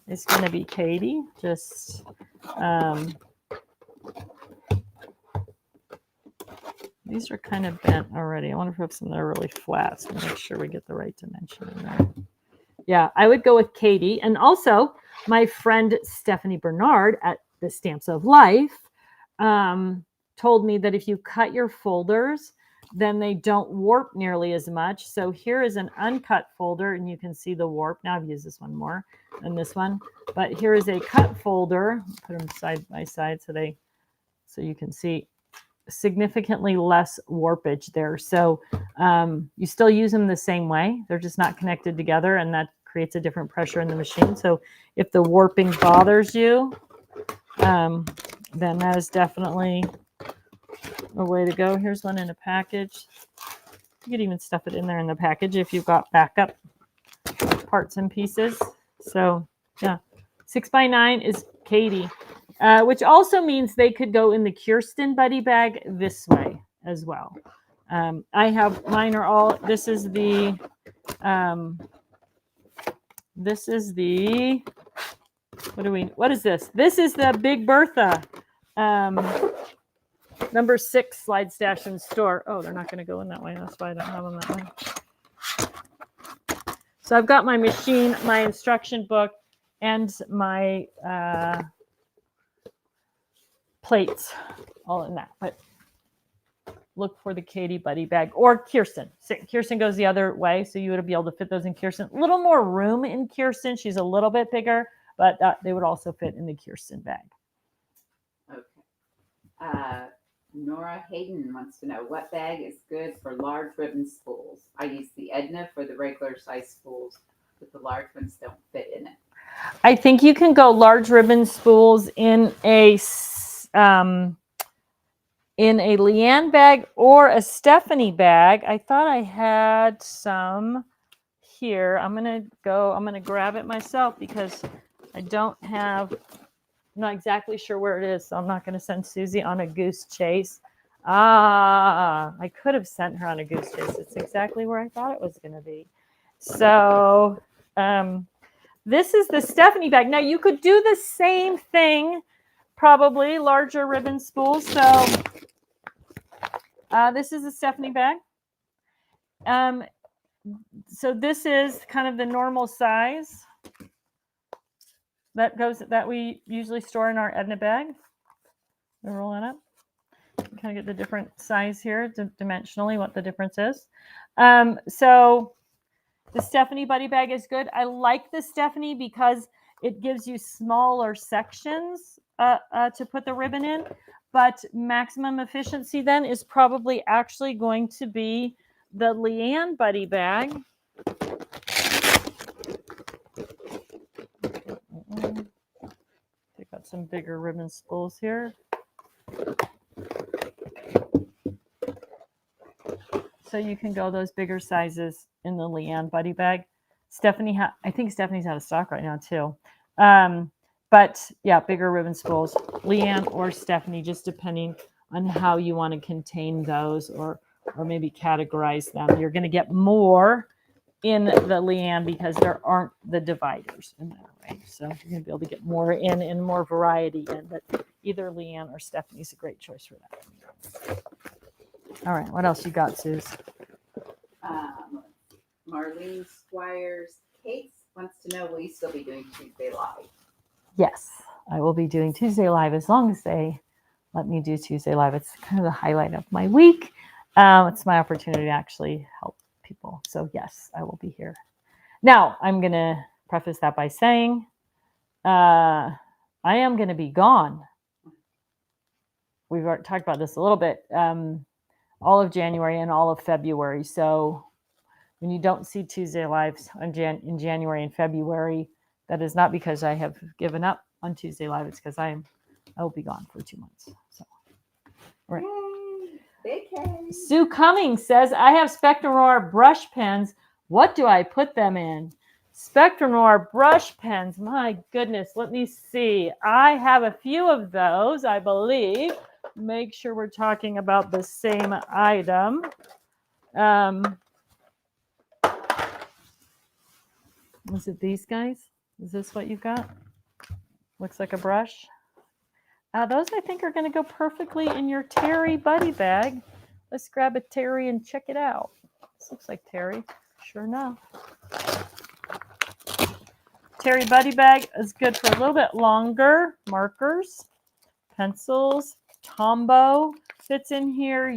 it's going to be Katie. Just these are kind of bent already. I wonder if we have some that are really flat. So make sure we get the right dimension in there. Yeah, I would go with Katie. And also my friend Stephanie Bernard at the Stamps of Life told me that if you cut your folders, then they don't warp nearly as much. So here is an uncut folder, and you can see the warp. Now I've used this one more than this one, but here is a cut folder. Put them side by side so you can see significantly less warpage there. So you still use them the same way. They're just not connected together, and that creates a different pressure in the machine. So if the warping bothers you, then that is definitely a way to go. Here's one in a package. You could even stuff it in there in the package if you've got backup parts and pieces. So yeah, 6x9 is Katie, which also means they could go in the Kirsten Buddy Bag this way as well. I have mine are all. This is the what is this? This is the Big Bertha number 6 slide stash and store. Oh, they're not going to go in that way. That's why I don't have them that way. So I've got my machine, my instruction book, and my plates all in that. But look for the Katie Buddy Bag or Kirsten. Kirsten goes the other way, so you would be able to fit those in Kirsten. A little more room in Kirsten. She's a little bit bigger, but they would also fit in the Kirsten bag. Okay. Nora Hayden wants to know what bag is good for large ribbon spools. I use the Edna for the regular size spools, but the large ones don't fit in it. I think you can go large ribbon spools in a Leanne bag or a Stephanie bag. I thought I had some here. I'm going to grab it myself because I'm not exactly sure where it is, so I'm not going to send Susie on a goose chase. I could have sent her on a goose chase. It's exactly where I thought it was going to be. So this is the Stephanie bag. Now you could do the same thing, probably larger ribbon spools. So this is a Stephanie bag. So this is kind of the normal size that we usually store in our Edna bag. We're rolling up. You kind of get the different size here, dimensionally, what the difference is. So the Stephanie Buddy Bag is good. I like the Stephanie because it gives you smaller sections to put the ribbon in, but maximum efficiency then is probably actually going to be the Leanne Buddy Bag. Pick up some bigger ribbon spools here. So you can go those bigger sizes in the Leanne Buddy Bag. I think Stephanie's out of stock right now too. But yeah, bigger ribbon spools, Leanne or Stephanie, just depending on how you want to contain those or maybe categorize them. You're going to get more in the Leanne because there aren't the dividers in there, right? So you're going to be able to get more in and more variety in. But either Leanne or Stephanie's a great choice for that. All right, what else you got, Suze? Marlene Squires Case wants to know, will you still be doing Tuesday Live? Yes, I will be doing Tuesday Live as long as they let me do Tuesday Live. It's kind of the highlight of my week. It's my opportunity to actually help people. So yes, I will be here. Now, I'm going to preface that by saying I am going to be gone. We've already talked about this a little bit. All of January and all of February. So when you don't see Tuesday Lives in January and February, that is not because I have given up on Tuesday Live. It's because I will be gone for 2 months. So, all right. Yay, Sue Cummings says, I have Spectrum Noir brush pens. What do I put them in? Spectrum Noir brush pens. My goodness, let me see. I have a few of those, I believe. Make sure we're talking about the same item. Was it these guys? Is this what you got? Looks like a brush. Those I think are going to go perfectly in your Terry buddy bag. Let's grab a Terry and check it out. This looks like Terry. Sure enough. Terry buddy bag is good for a little bit longer. Markers, pencils, Tombow fits in here.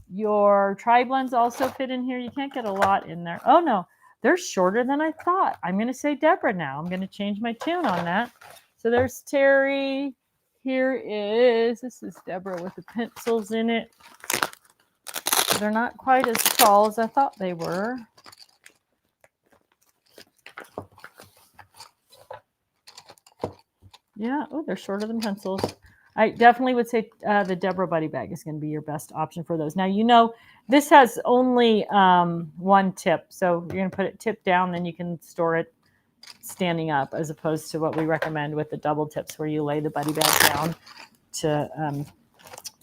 Your tri-blends also fit in here. You can't get a lot in there. Oh no, they're shorter than I thought. I'm going to say Deborah now. I'm going to change my tune on that. So there's Terry. This is Deborah with the pencils in it. They're not quite as tall as I thought they were. Yeah, oh, they're shorter than pencils. I definitely would say the Deborah Buddy Bag is going to be your best option for those. Now, you know, this has only one tip. So you're going to put it tip down, then you can store it standing up, as opposed to what we recommend with the double tips where you lay the buddy bag down to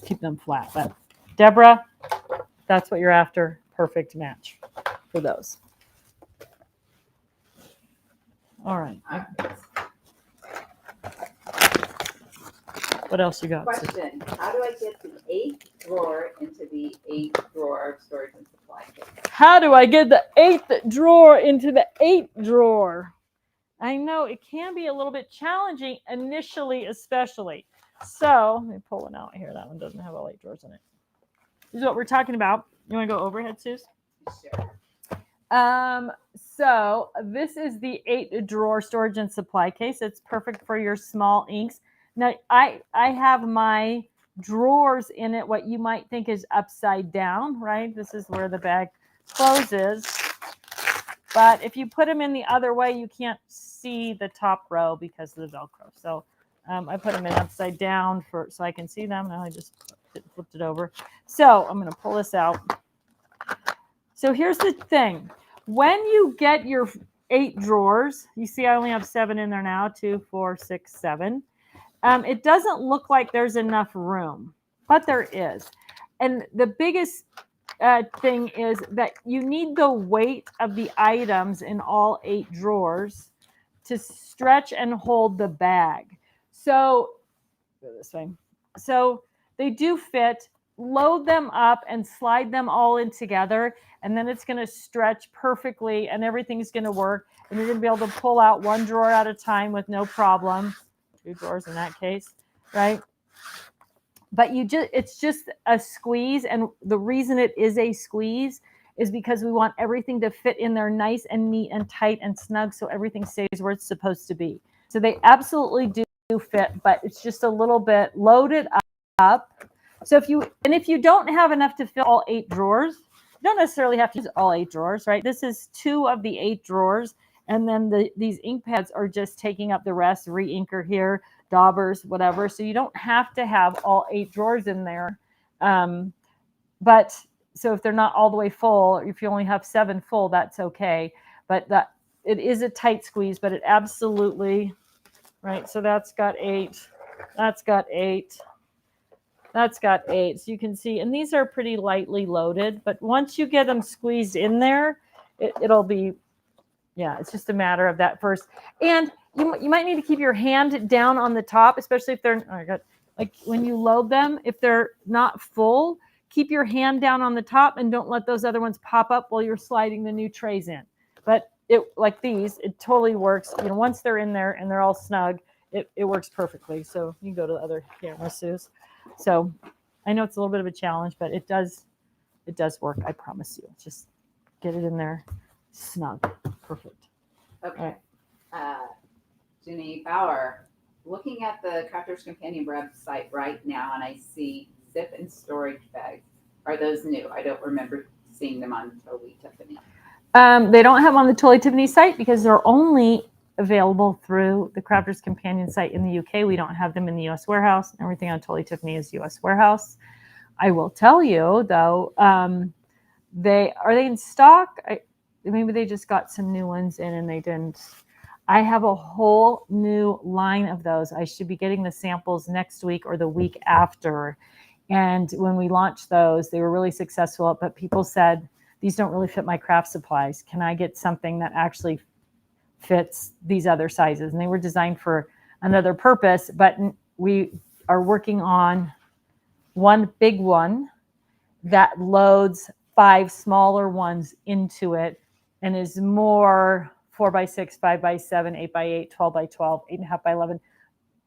keep them flat. But Deborah, that's what you're after. Perfect match for those. All right. What else you got? Question: how do I get the 8th drawer into the 8th drawer of storage and supply case? How do I get the 8th drawer into the 8th drawer? I know it can be a little bit challenging initially, especially. So let me pull one out here. That one doesn't have all 8 drawers in it. This is what we're talking about. You want to go overhead, Suze? Sure. So this is the 8 drawer storage and supply case. It's perfect for your small inks. Now I have my drawers in it, what you might think is upside down, right? This is where the bag closes. But if you put them in the other way, you can't see the top row because of the Velcro. So I put them in upside down so I can see them. Now I just flipped it over. So I'm going to pull this out. So here's the thing. When you get your 8 drawers, you see I only have 7 in there now, 2, 4, 6, 7. It doesn't look like there's enough room, but there is. And the biggest thing is that you need the weight of the items in all 8 drawers to stretch and hold the bag. So go this way. So they do fit. Load them up and slide them all in together, and then it's going to stretch perfectly and everything's going to work, and you're going to be able to pull out 1 drawer at a time with no problem. 2 drawers in that case, right? But it's just a squeeze, and the reason it is a squeeze is because we want everything to fit in there nice and neat and tight and snug so everything stays where it's supposed to be. So they absolutely do fit, but it's just a little bit loaded up. So if you don't have enough to fill all 8 drawers, you don't necessarily have to use all 8 drawers, right? This is 2 of the 8 drawers, and then these ink pads are just taking up the rest. Re-inker here, daubers, whatever. So you don't have to have all 8 drawers in there. But so if they're not all the way full, if you only have 7 full, that's okay. But it is a tight squeeze, but it absolutely right? So that's got 8. That's got 8. That's got 8. So you can see, and these are pretty lightly loaded, but once you get them squeezed in there, it'll be, yeah, it's just a matter of that first. And you might need to keep your hand down on the top, especially if they're, oh my God, like when you load them, if they're not full, keep your hand down on the top and don't let those other ones pop up while you're sliding the new trays in. But like these, it totally works. Once they're in there and they're all snug, it works perfectly. So you can go to the other camera, Suze. So I know it's a little bit of a challenge, but it does work. I promise you. Just get it in there, snug, perfect. Okay. Jenny Bauer, looking at the Crafter's Companion website right now, and I see zip and storage bags. Are those new? I don't remember seeing them on Totally Tiffany. They don't have them on the Totally Tiffany site because they're only available through the Crafter's Companion site in the UK. We don't have them in the US warehouse. Everything on Totally Tiffany is US warehouse. I will tell you though, are they in stock? Maybe they just got some new ones in and they didn't. I have a whole new line of those. I should be getting the samples next week or the week after. And when we launched those, they were really successful, but people said, these don't really fit my craft supplies. Can I get something that actually fits these other sizes? And they were designed for another purpose, but we are working on one big one that loads 5 smaller ones into it and is more 4x6, 5x7, 8x8, 12x12, 8.5 by 11,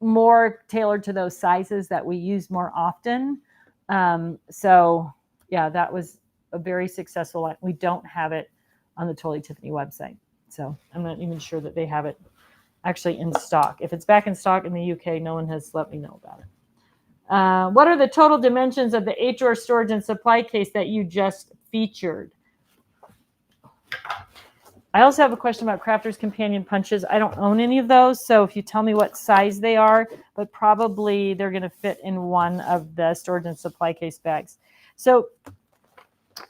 more tailored to those sizes that we use more often. So yeah, that was a very successful line. We don't have it on the Totally Tiffany website. So I'm not even sure that they have it actually in stock. If it's back in stock in the UK, no one has let me know about it. What are the total dimensions of the 8-drawer storage and supply case that you just featured? I also have a question about Crafter's Companion punches. I don't own any of those, so if you tell me what size they are, but probably they're going to fit in one of the storage and supply case bags. So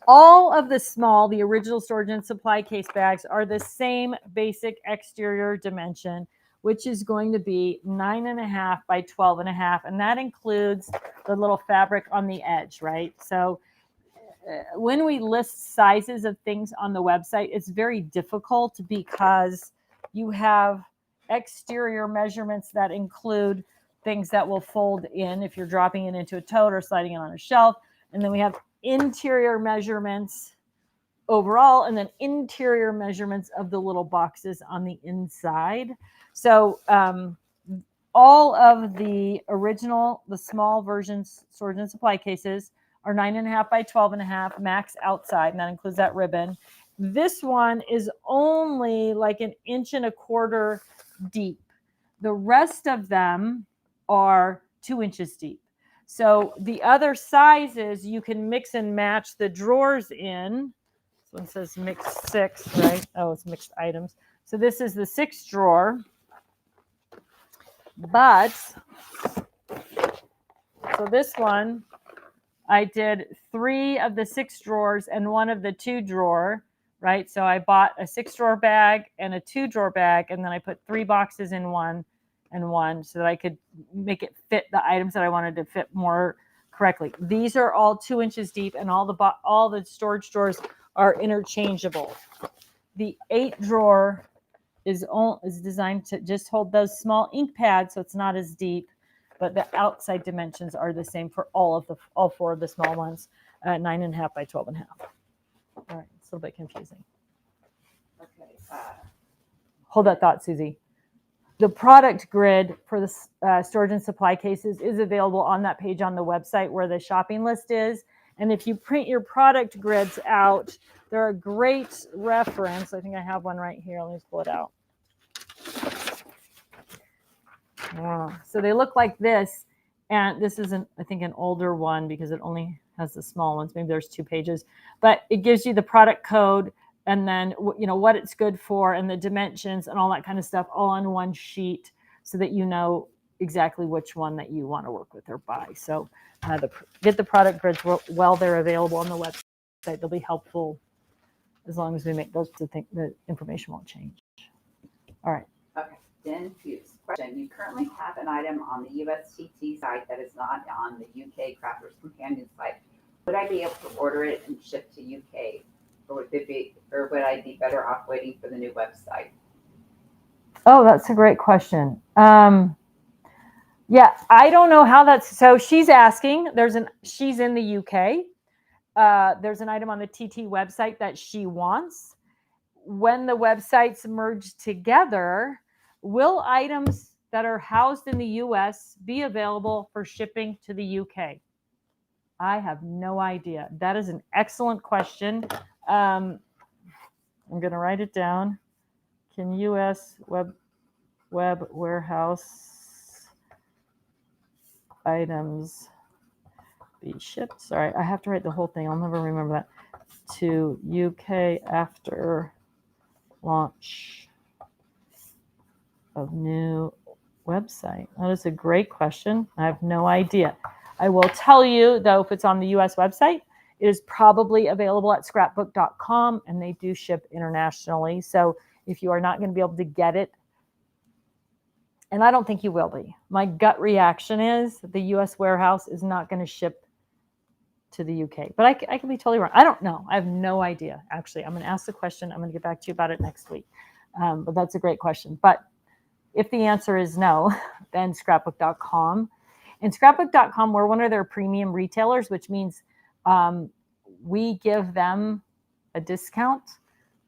all of the original storage and supply case bags are the same basic exterior dimension, which is going to be 9.5 by 12.5, and that includes the little fabric on the edge, right? So when we list sizes of things on the website, it's very difficult because you have exterior measurements that include things that will fold in if you're dropping it into a tote or sliding it on a shelf. And then we have interior measurements overall, and then interior measurements of the little boxes on the inside. So all of the original, the small versions storage and supply cases are 9.5 by 12.5 max outside, and that includes that ribbon. This one is only like 1.25 inches deep. The rest of them are 2 inches deep. So the other sizes you can mix and match the drawers in. This one says mixed 6, right? Oh, it's mixed items. So this is the 6 drawer. But so this one, I did 3 of the 6 drawers and 1 of the 2 drawer, right? So I bought a 6 drawer bag and a 2 drawer bag, and then I put 3 boxes in one and one so that I could make it fit the items that I wanted to fit more correctly. These are all 2 inches deep, and all the storage drawers are interchangeable. The 8 drawer is designed to just hold those small ink pads, so it's not as deep. But the outside dimensions are the same for all 4 of the small ones, 9.5 by 12.5. All right, it's a little bit confusing. Okay. Hold that thought, Susie. The product grid for the storage and supply cases is available on that page on the website where the shopping list is. And if you print your product grids out, they're a great reference. I think I have one right here. Let me just pull it out. So they look like this, and this is I think an older one because it only has the small ones. Maybe there's 2 pages, but it gives you the product code and then what it's good for and the dimensions and all that kind of stuff all on one sheet so that you know exactly which one that you want to work with or buy. So get the product grids while they're available on the website. They'll be helpful as long as we make those to think the information won't change. All right. Okay. Den Hughes. Question. You currently have an item on the USTT site that is not on the UK Crafters Companion site. Would I be able to order it and ship to UK? Or would I be better off waiting for the new website? Oh, that's a great question. Yeah, I don't know how that's, so she's asking, she's in the UK. There's an item on the TT website that she wants. When the websites merge together, will items that are housed in the US be available for shipping to the UK? I have no idea. That is an excellent question. I'm going to write it down. Can US web warehouse items be shipped? Sorry, I have to write the whole thing. I'll never remember that. To UK after launch of new website. That is a great question. I have no idea. I will tell you, though, if it's on the US website, it is probably available at scrapbook.com, and they do ship internationally. So if you are not going to be able to get it, and I don't think you will be, my gut reaction is the US warehouse is not going to ship to the UK. But I can be totally wrong. I don't know. I have no idea, actually. I'm going to ask the question. I'm going to get back to you about it next week. But that's a great question. But if the answer is no, then scrapbook.com. And scrapbook.com, we're one of their premium retailers, which means we give them a discount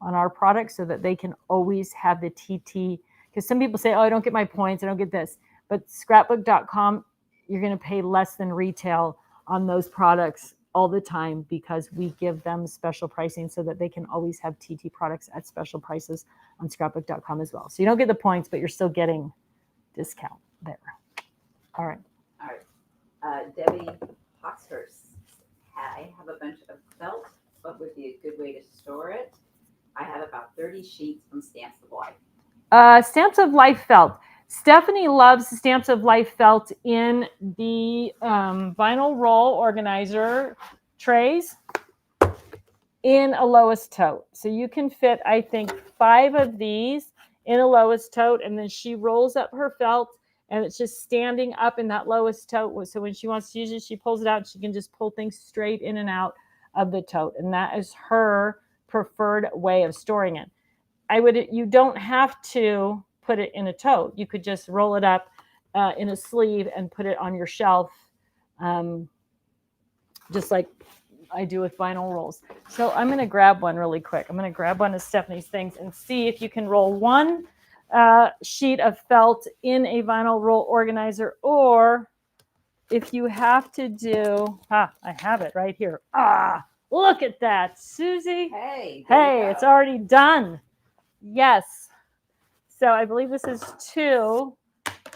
on our products so that they can always have the TT. Because some people say, oh, I don't get my points, I don't get this. But scrapbook.com, you're going to pay less than retail on those products all the time because we give them special pricing so that they can always have TT products at special prices on scrapbook.com as well. So you don't get the points, but you're still getting discount there. All right. All right. Debbie Hawkshurst. I have a bunch of felt. What would be a good way to store it? I have about 30 sheets from Stamps of Life. Stamps of Life felt. Stephanie loves Stamps of Life felt in the vinyl roll organizer trays in a Lois tote. So you can fit, I think, 5 of these in a Lois tote, and then she rolls up her felt, and it's just standing up in that Lois tote. So when she wants to use it, she pulls it out, and she can just pull things straight in and out of the tote, and that is her preferred way of storing it. You don't have to put it in a tote. You could just roll it up in a sleeve and put it on your shelf, just like I do with vinyl rolls. So I'm going to grab one really quick. I'm going to grab one of Stephanie's things and see if you can roll one sheet of felt in a vinyl roll organizer, or if you have to do, I have it right here. Look at that, Susie. Hey, it's already done. Yes. So I believe this is 2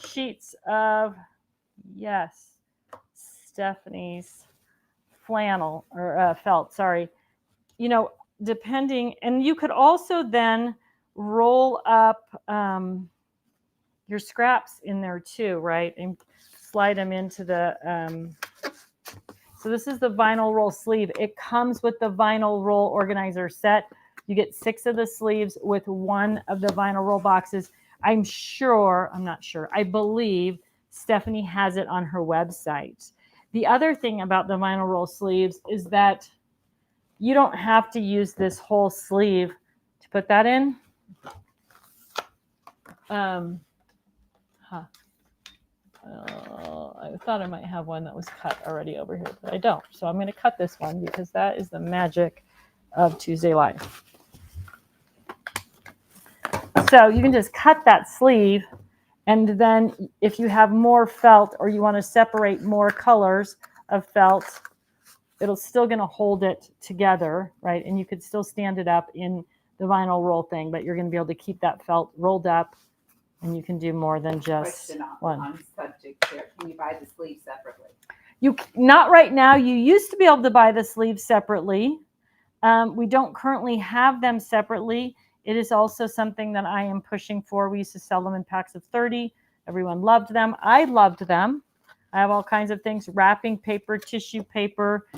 sheets of, yes, Stephanie's flannel or felt, sorry. You know, depending, and you could also then roll up your scraps in there too, right? And slide them into the, so this is the vinyl roll sleeve. It comes with the vinyl roll organizer set. You get 6 of the sleeves with 1 of the vinyl roll boxes. I believe Stephanie has it on her website. The other thing about the vinyl roll sleeves is that you don't have to use this whole sleeve to put that in. I thought I might have one that was cut already over here, but I don't. So I'm going to cut this one because that is the magic of Tuesday Live. So you can just cut that sleeve, and then if you have more felt or you want to separate more colors of felt, it'll still going to hold it together, right? And you could still stand it up in the vinyl roll thing, but you're going to be able to keep that felt rolled up, and you can do more than just one. On subject here, can you buy the sleeve separately? Not right now. You used to be able to buy the sleeves separately. We don't currently have them separately. It is also something that I am pushing for. We used to sell them in packs of 30. Everyone loved them. I loved them. I have all kinds of things, wrapping paper, tissue paper,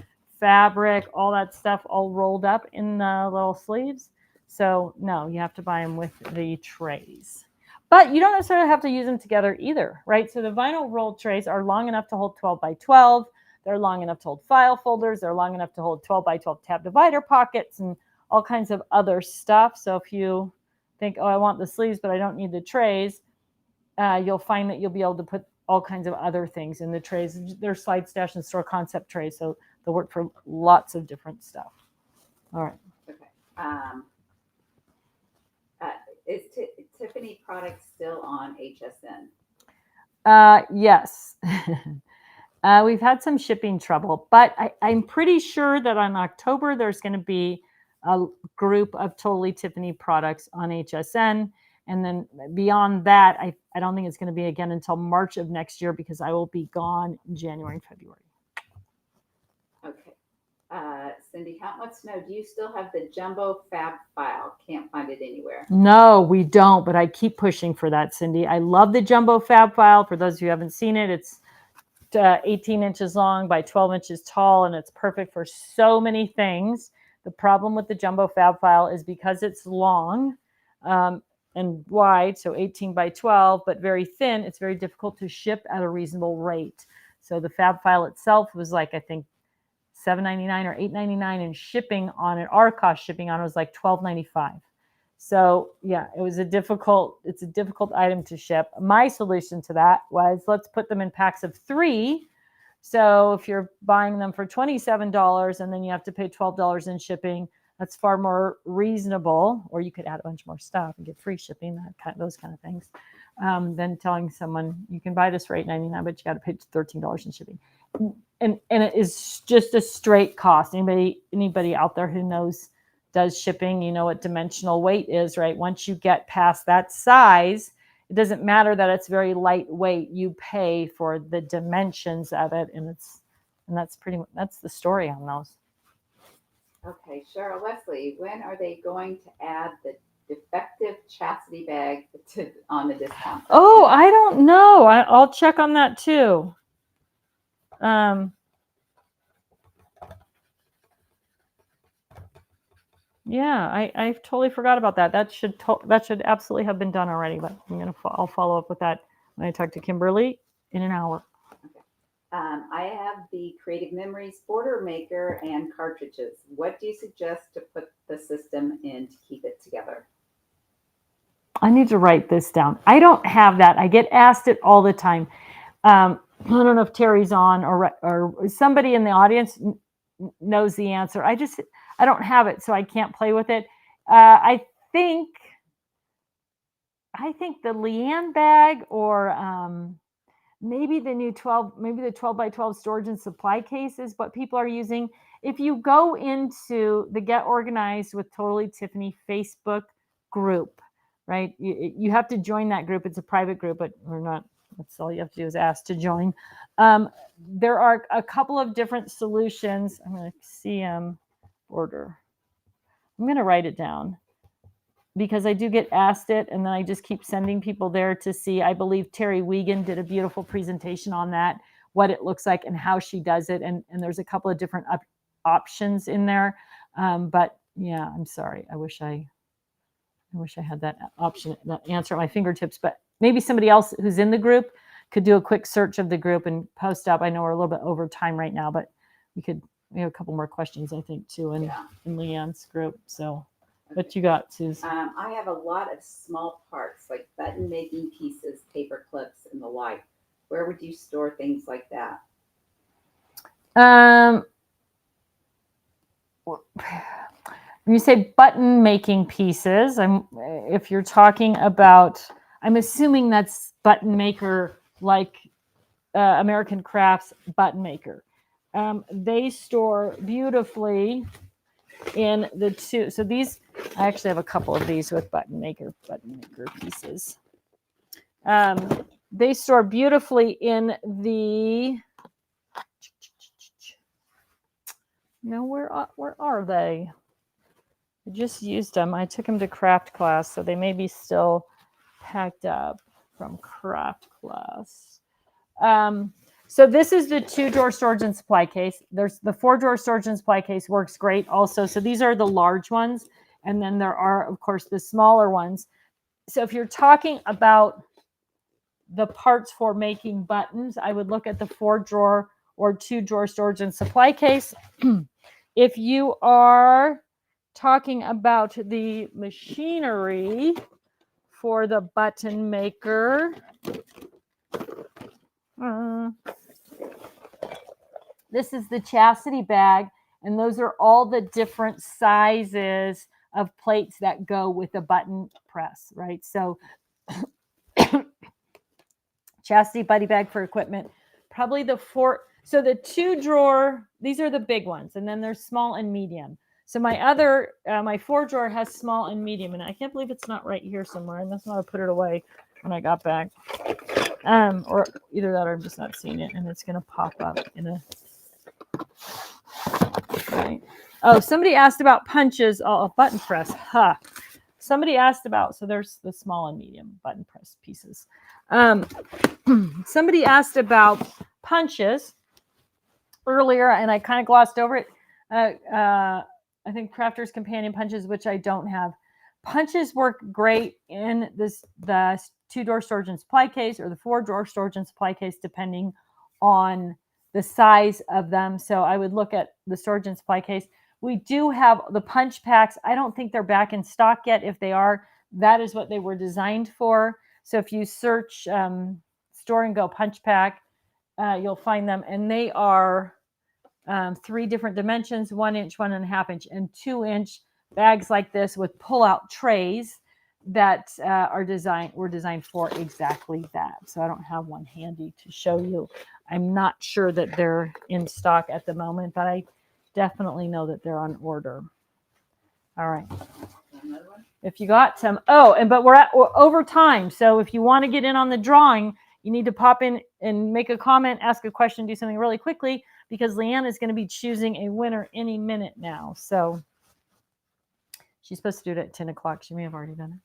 fabric, all that stuff all rolled up in the little sleeves. So no, you have to buy them with the trays. But you don't necessarily have to use them together either, right? So the vinyl roll trays are long enough to hold 12 by 12. They're long enough to hold file folders. They're long enough to hold 12 by 12 tab divider pockets and all kinds of other stuff. So if you think, oh, I want the sleeves, but I don't need the trays, you'll find that you'll be able to put all kinds of other things in the trays. They're slide stash and store concept trays, so they'll work for lots of different stuff. All right. Okay. Is Tiffany products still on HSN? Yes. We've had some shipping trouble, but I'm pretty sure that on October there's going to be a group of Totally Tiffany products on HSN. And then beyond that, I don't think it's going to be again until March of next year because I will be gone in January and February. Okay. Cindy Hunt wants to know, do you still have the jumbo fab file? Can't find it anywhere. No, we don't, but I keep pushing for that, Cindy. I love the jumbo fab file. For those of you who haven't seen it, it's 18 inches long by 12 inches tall, and it's perfect for so many things. The problem with the jumbo fab file is because it's long and wide, so 18 by 12, but very thin, it's very difficult to ship at a reasonable rate. So the fab file itself was like, I think, $7.99 or $8.99, and shipping on it, our cost shipping on it was like $12.95. So yeah, it's a difficult item to ship. My solution to that was, let's put them in packs of 3. So if you're buying them for $27 and then you have to pay $12 in shipping, that's far more reasonable. Or you could add a bunch more stuff and get free shipping, those kind of things, than telling someone you can buy this for $8.99, but you got to pay $13 in shipping. And it is just a straight cost. Anybody out there who does shipping, you know what dimensional weight is, right? Once you get past that size, it doesn't matter that it's very lightweight. You pay for the dimensions of it, and that's the story on those. Okay, Cheryl Leslie, when are they going to add the defective chastity bag on the discount? Oh, I don't know. I'll check on that too. Yeah, I totally forgot about that. That should absolutely have been done already. But I'll follow up with that when I talk to Kimberly in an hour. Okay. I have the Creative Memories border maker and cartridges. What do you suggest to put the system in to keep it together? I need to write this down. I don't have that. I get asked it all the time. I don't know if Terry's on or somebody in the audience knows the answer. I don't have it, so I can't play with it. I think the Leanne bag or maybe the 12 by 12 storage and supply case is what people are using. If you go into the Get Organized with Totally Tiffany Facebook group, right? You have to join that group. It's a private group, but we're not. That's all you have to do is ask to join. There are a couple of different solutions. I'm going to CM order. I'm going to write it down because I do get asked it, and then I just keep sending people there to see. I believe Terry Wiegand did a beautiful presentation on that, what it looks like and how she does it. And there's a couple of different options in there. But yeah, I'm sorry. I wish I had that option, that answer at my fingertips, but maybe somebody else who's in the group could do a quick search of the group and post up. I know we're a little bit over time right now, but we have a couple more questions, I think, too, in Leanne's group. So what you got, Susan? I have a lot of small parts like button making pieces, paper clips, and the like. Where would you store things like that? When you say button making pieces, if you're talking about, I'm assuming that's button maker like American Crafts button maker. They store beautifully in the two. So these, I actually have a couple of these with button maker pieces. They store beautifully in the. Where are they? I just used them. I took them to craft class, so they may be still packed up from craft class. So this is the 2-drawer storage and supply case. There's the 4-drawer storage and supply case works great also. So these are the large ones. And then there are, of course, the smaller ones. So if you're talking about the parts for making buttons, I would look at the 4-drawer or 2-drawer storage and supply case. If you are talking about the machinery for the button maker, this is the chastity bag, and those are all the different sizes of plates that go with a button press, right? So chastity buddy bag for equipment, probably the 2-drawer, these are the big ones, and then there's small and medium. So my 4-drawer has small and medium, and I can't believe it's not right here somewhere, and that's why I put it away when I got back. Or either that or I'm just not seeing it, and it's going to pop up in a... Right. Oh, somebody asked about punches. Oh, a button press. Huh. Somebody asked about, so there's the small and medium button press pieces. Somebody asked about punches earlier, and I kind of glossed over it. I think Crafter's Companion punches, which I don't have. Punches work great in the 2-drawer storage and supply case or the 4-drawer storage and supply case, depending on the size of them. So I would look at the storage and supply case. We do have the punch packs. I don't think they're back in stock yet. If they are, that is what they were designed for. So if you search Store and Go punch pack, you'll find them. And they are 3 different dimensions, 1 inch, 1.5 inch, and 2-inch bags like this with pull-out trays that were designed for exactly that. So I don't have one handy to show you. I'm not sure that they're in stock at the moment, but I definitely know that they're on order. All right. If you got some, but we're over time. So if you want to get in on the drawing, you need to pop in and make a comment, ask a question, do something really quickly, because Leanne is going to be choosing a winner any minute now. So she's supposed to do it at 10 o'clock. She may have already done it.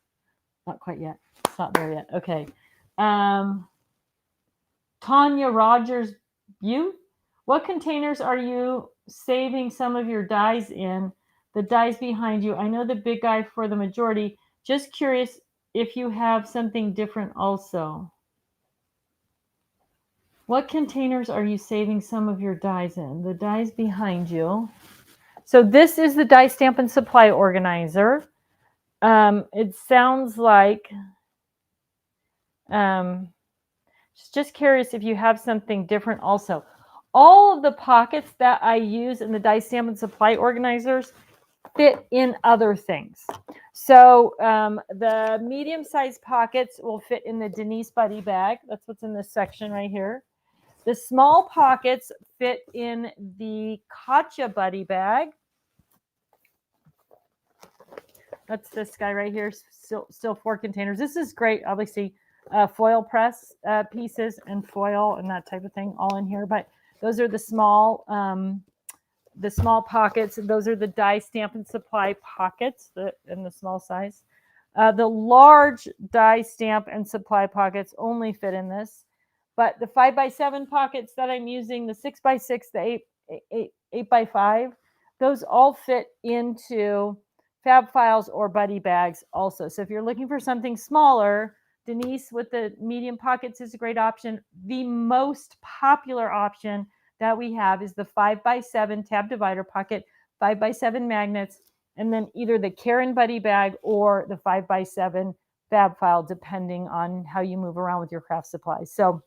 Not quite yet. It's not there yet. Okay. Tanya Rogers, what containers are you saving some of your dies in? The dies behind you. I know the big guy for the majority. Just curious if you have something different also. What containers are you saving some of your dies in? The dies behind you. So this is the die stamp and supply organizer. It sounds like, just curious if you have something different also. All of the pockets that I use in the die stamp and supply organizers fit in other things. So the medium-sized pockets will fit in the Denise Buddy bag. That's what's in this section right here. The small pockets fit in the Katja Buddy bag. That's this guy right here, still 4 containers. This is great, obviously, foil press pieces and foil and that type of thing all in here. But those are the small pockets. Those are the die stamp and supply pockets in the small size. The large die stamp and supply pockets only fit in this. But the 5x7 pockets that I'm using, the 6x6, the 8x5, those all fit into Fab Files or Buddy bags also. So if you're looking for something smaller, Denise with the medium pockets is a great option. The most popular option that we have is the 5x7 tab divider pocket, 5x7 magnets, and then either the Karen Buddy bag or the 5x7 Fab File, depending on how you move around with your craft supplies. So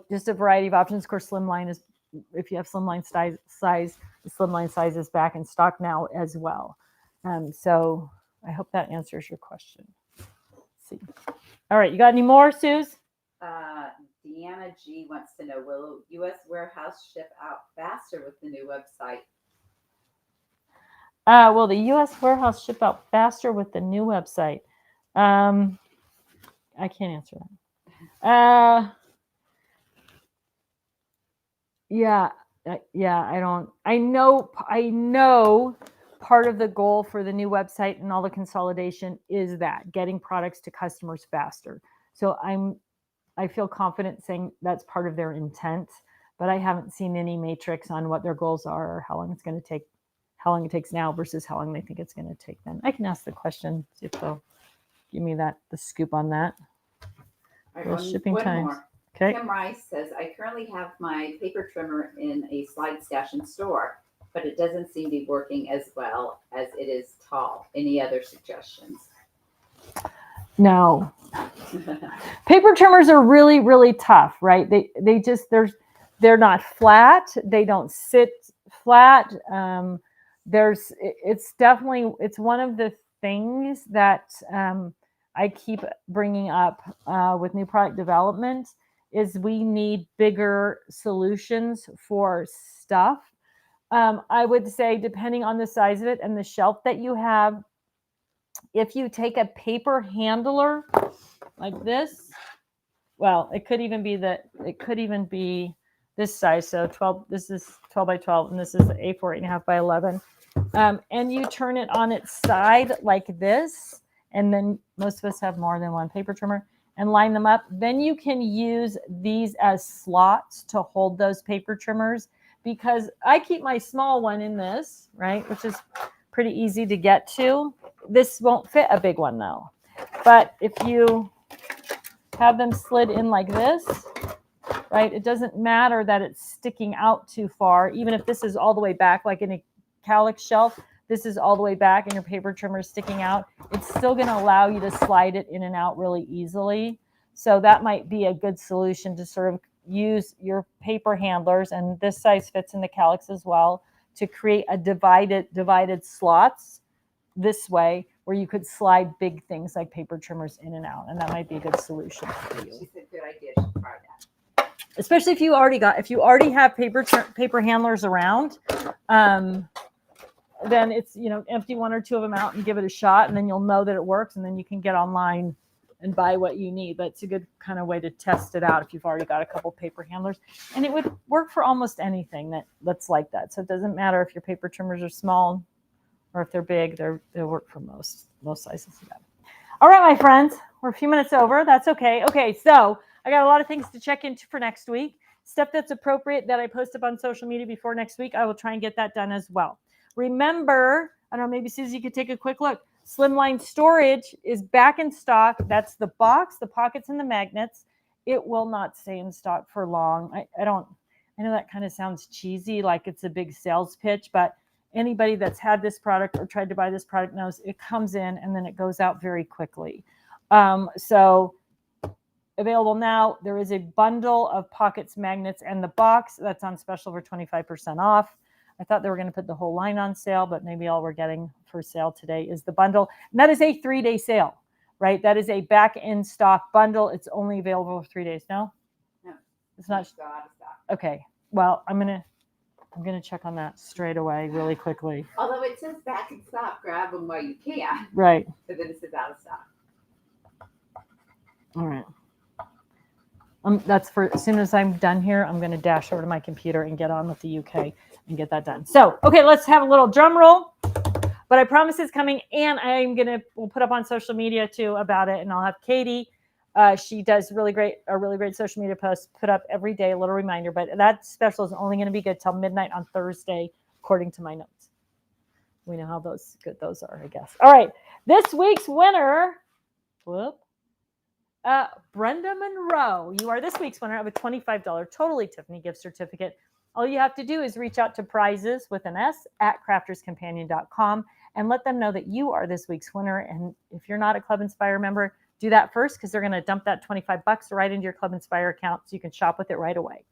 just a variety of options. Of course, Slimline is, if you have Slimline size, the Slimline size is back in stock now as well. So I hope that answers your question. Let's see. All right, you got any more, Suze? Deanna G wants to know, will U.S. warehouse ship out faster with the new website? Will the U.S. warehouse ship out faster with the new website? I can't answer that. Yeah, I don't. I know part of the goal for the new website and all the consolidation is that getting products to customers faster. So I feel confident saying that's part of their intent, but I haven't seen any matrix on what their goals are or how long it's going to take, how long it takes now versus how long they think it's going to take then. I can ask the question, see if they'll give me the scoop on that. All Those right, shipping one times. more. Okay. Kim Rice says, I currently have my paper trimmer in a slide stash in store, but it doesn't seem to be working as well as it is tall. Any other suggestions? No. Paper trimmers are really, really tough, right? They just they're not flat. They don't sit flat. It's definitely one of the things that I keep bringing up with new product development is we need bigger solutions for stuff. I would say, depending on the size of it and the shelf that you have, if you take a paper handler like this, well, it could even be this size. So 12, this is 12 by 12, and this is A4 8.5 by 11. And you turn it on its side like this, and then most of us have more than one paper trimmer, and line them up. Then you can use these as slots to hold those paper trimmers, because I keep my small one in this, right, which is pretty easy to get to. This won't fit a big one though. But if you have them slid in like this, right, it doesn't matter that it's sticking out too far. Even if this is all the way back, like in a calyx shelf, this is all the way back and your paper trimmer is sticking out, it's still going to allow you to slide it in and out really easily. So that might be a good solution, to sort of use your paper handlers, and this size fits in the calyx as well, to create a divided slots this way, where you could slide big things like paper trimmers in and out, and that might be a good solution for you. She said, good idea. She'll try that. Especially if you already have paper handlers around, then it's, empty one or two of them out and give it a shot, and then you'll know that it works, and then you can get online and buy what you need. But it's a good kind of way to test it out if you've already got a couple paper handlers, and it would work for almost anything that's like that. So it doesn't matter if your paper trimmers are small or if they're big, they'll work for most sizes of them. All right, my friends, we're a few minutes over. That's okay. Okay, so I got a lot of things to check into for next week. Stuff that's appropriate that I post up on social media before next week, I will try and get that done as well. Remember, I don't know, maybe Susie could take a quick look. Slimline storage is back in stock. That's the box, the pockets, and the magnets. It will not stay in stock for long. I know that kind of sounds cheesy, like it's a big sales pitch, but anybody that's had this product or tried to buy this product knows it comes in and then it goes out very quickly. So available now. There is a bundle of pockets, magnets, and the box that's on special for 25% off. I thought they were going to put the whole line on sale, but maybe all we're getting for sale today is the bundle. And that is a 3-day sale, right? That is a back in stock bundle. It's only available for 3 days. No, it's not. It's out of stock. Okay. Well, I'm gonna check on that straight away, really quickly. Although it says back in stock, grab them while you can. Right. But then it says out of stock. All right. That's for as soon as I'm done here, I'm going to dash over to my computer and get on with the UK and get that done. So, okay, let's have a little drum roll. But I promise it's coming, and we'll put up on social media too about it, and I'll have Katie. She does a really great social media posts put up every day, a little reminder. But that special is only going to be good till midnight on Thursday, according to my notes. We know how good those are, I guess. All right, this week's winner. Brenda Monroe, you are this week's winner of a $25 Totally Tiffany gift certificate. All you have to do is reach out to prizes with an S at crafterscompanion.com and let them know that you are this week's winner. And if you're not a Club Inspire member, do that first, because they're going to dump that $25 right into your Club Inspire account so you can shop with it right away.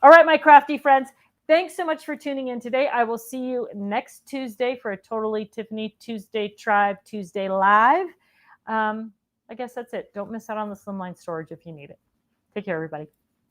All right, my crafty friends, thanks so much for tuning in today. I will see you next Tuesday for a Totally Tiffany Tuesday Tribe Tuesday Live. I guess that's it. Don't miss out on the Slimline storage if you need it. Take care, everybody.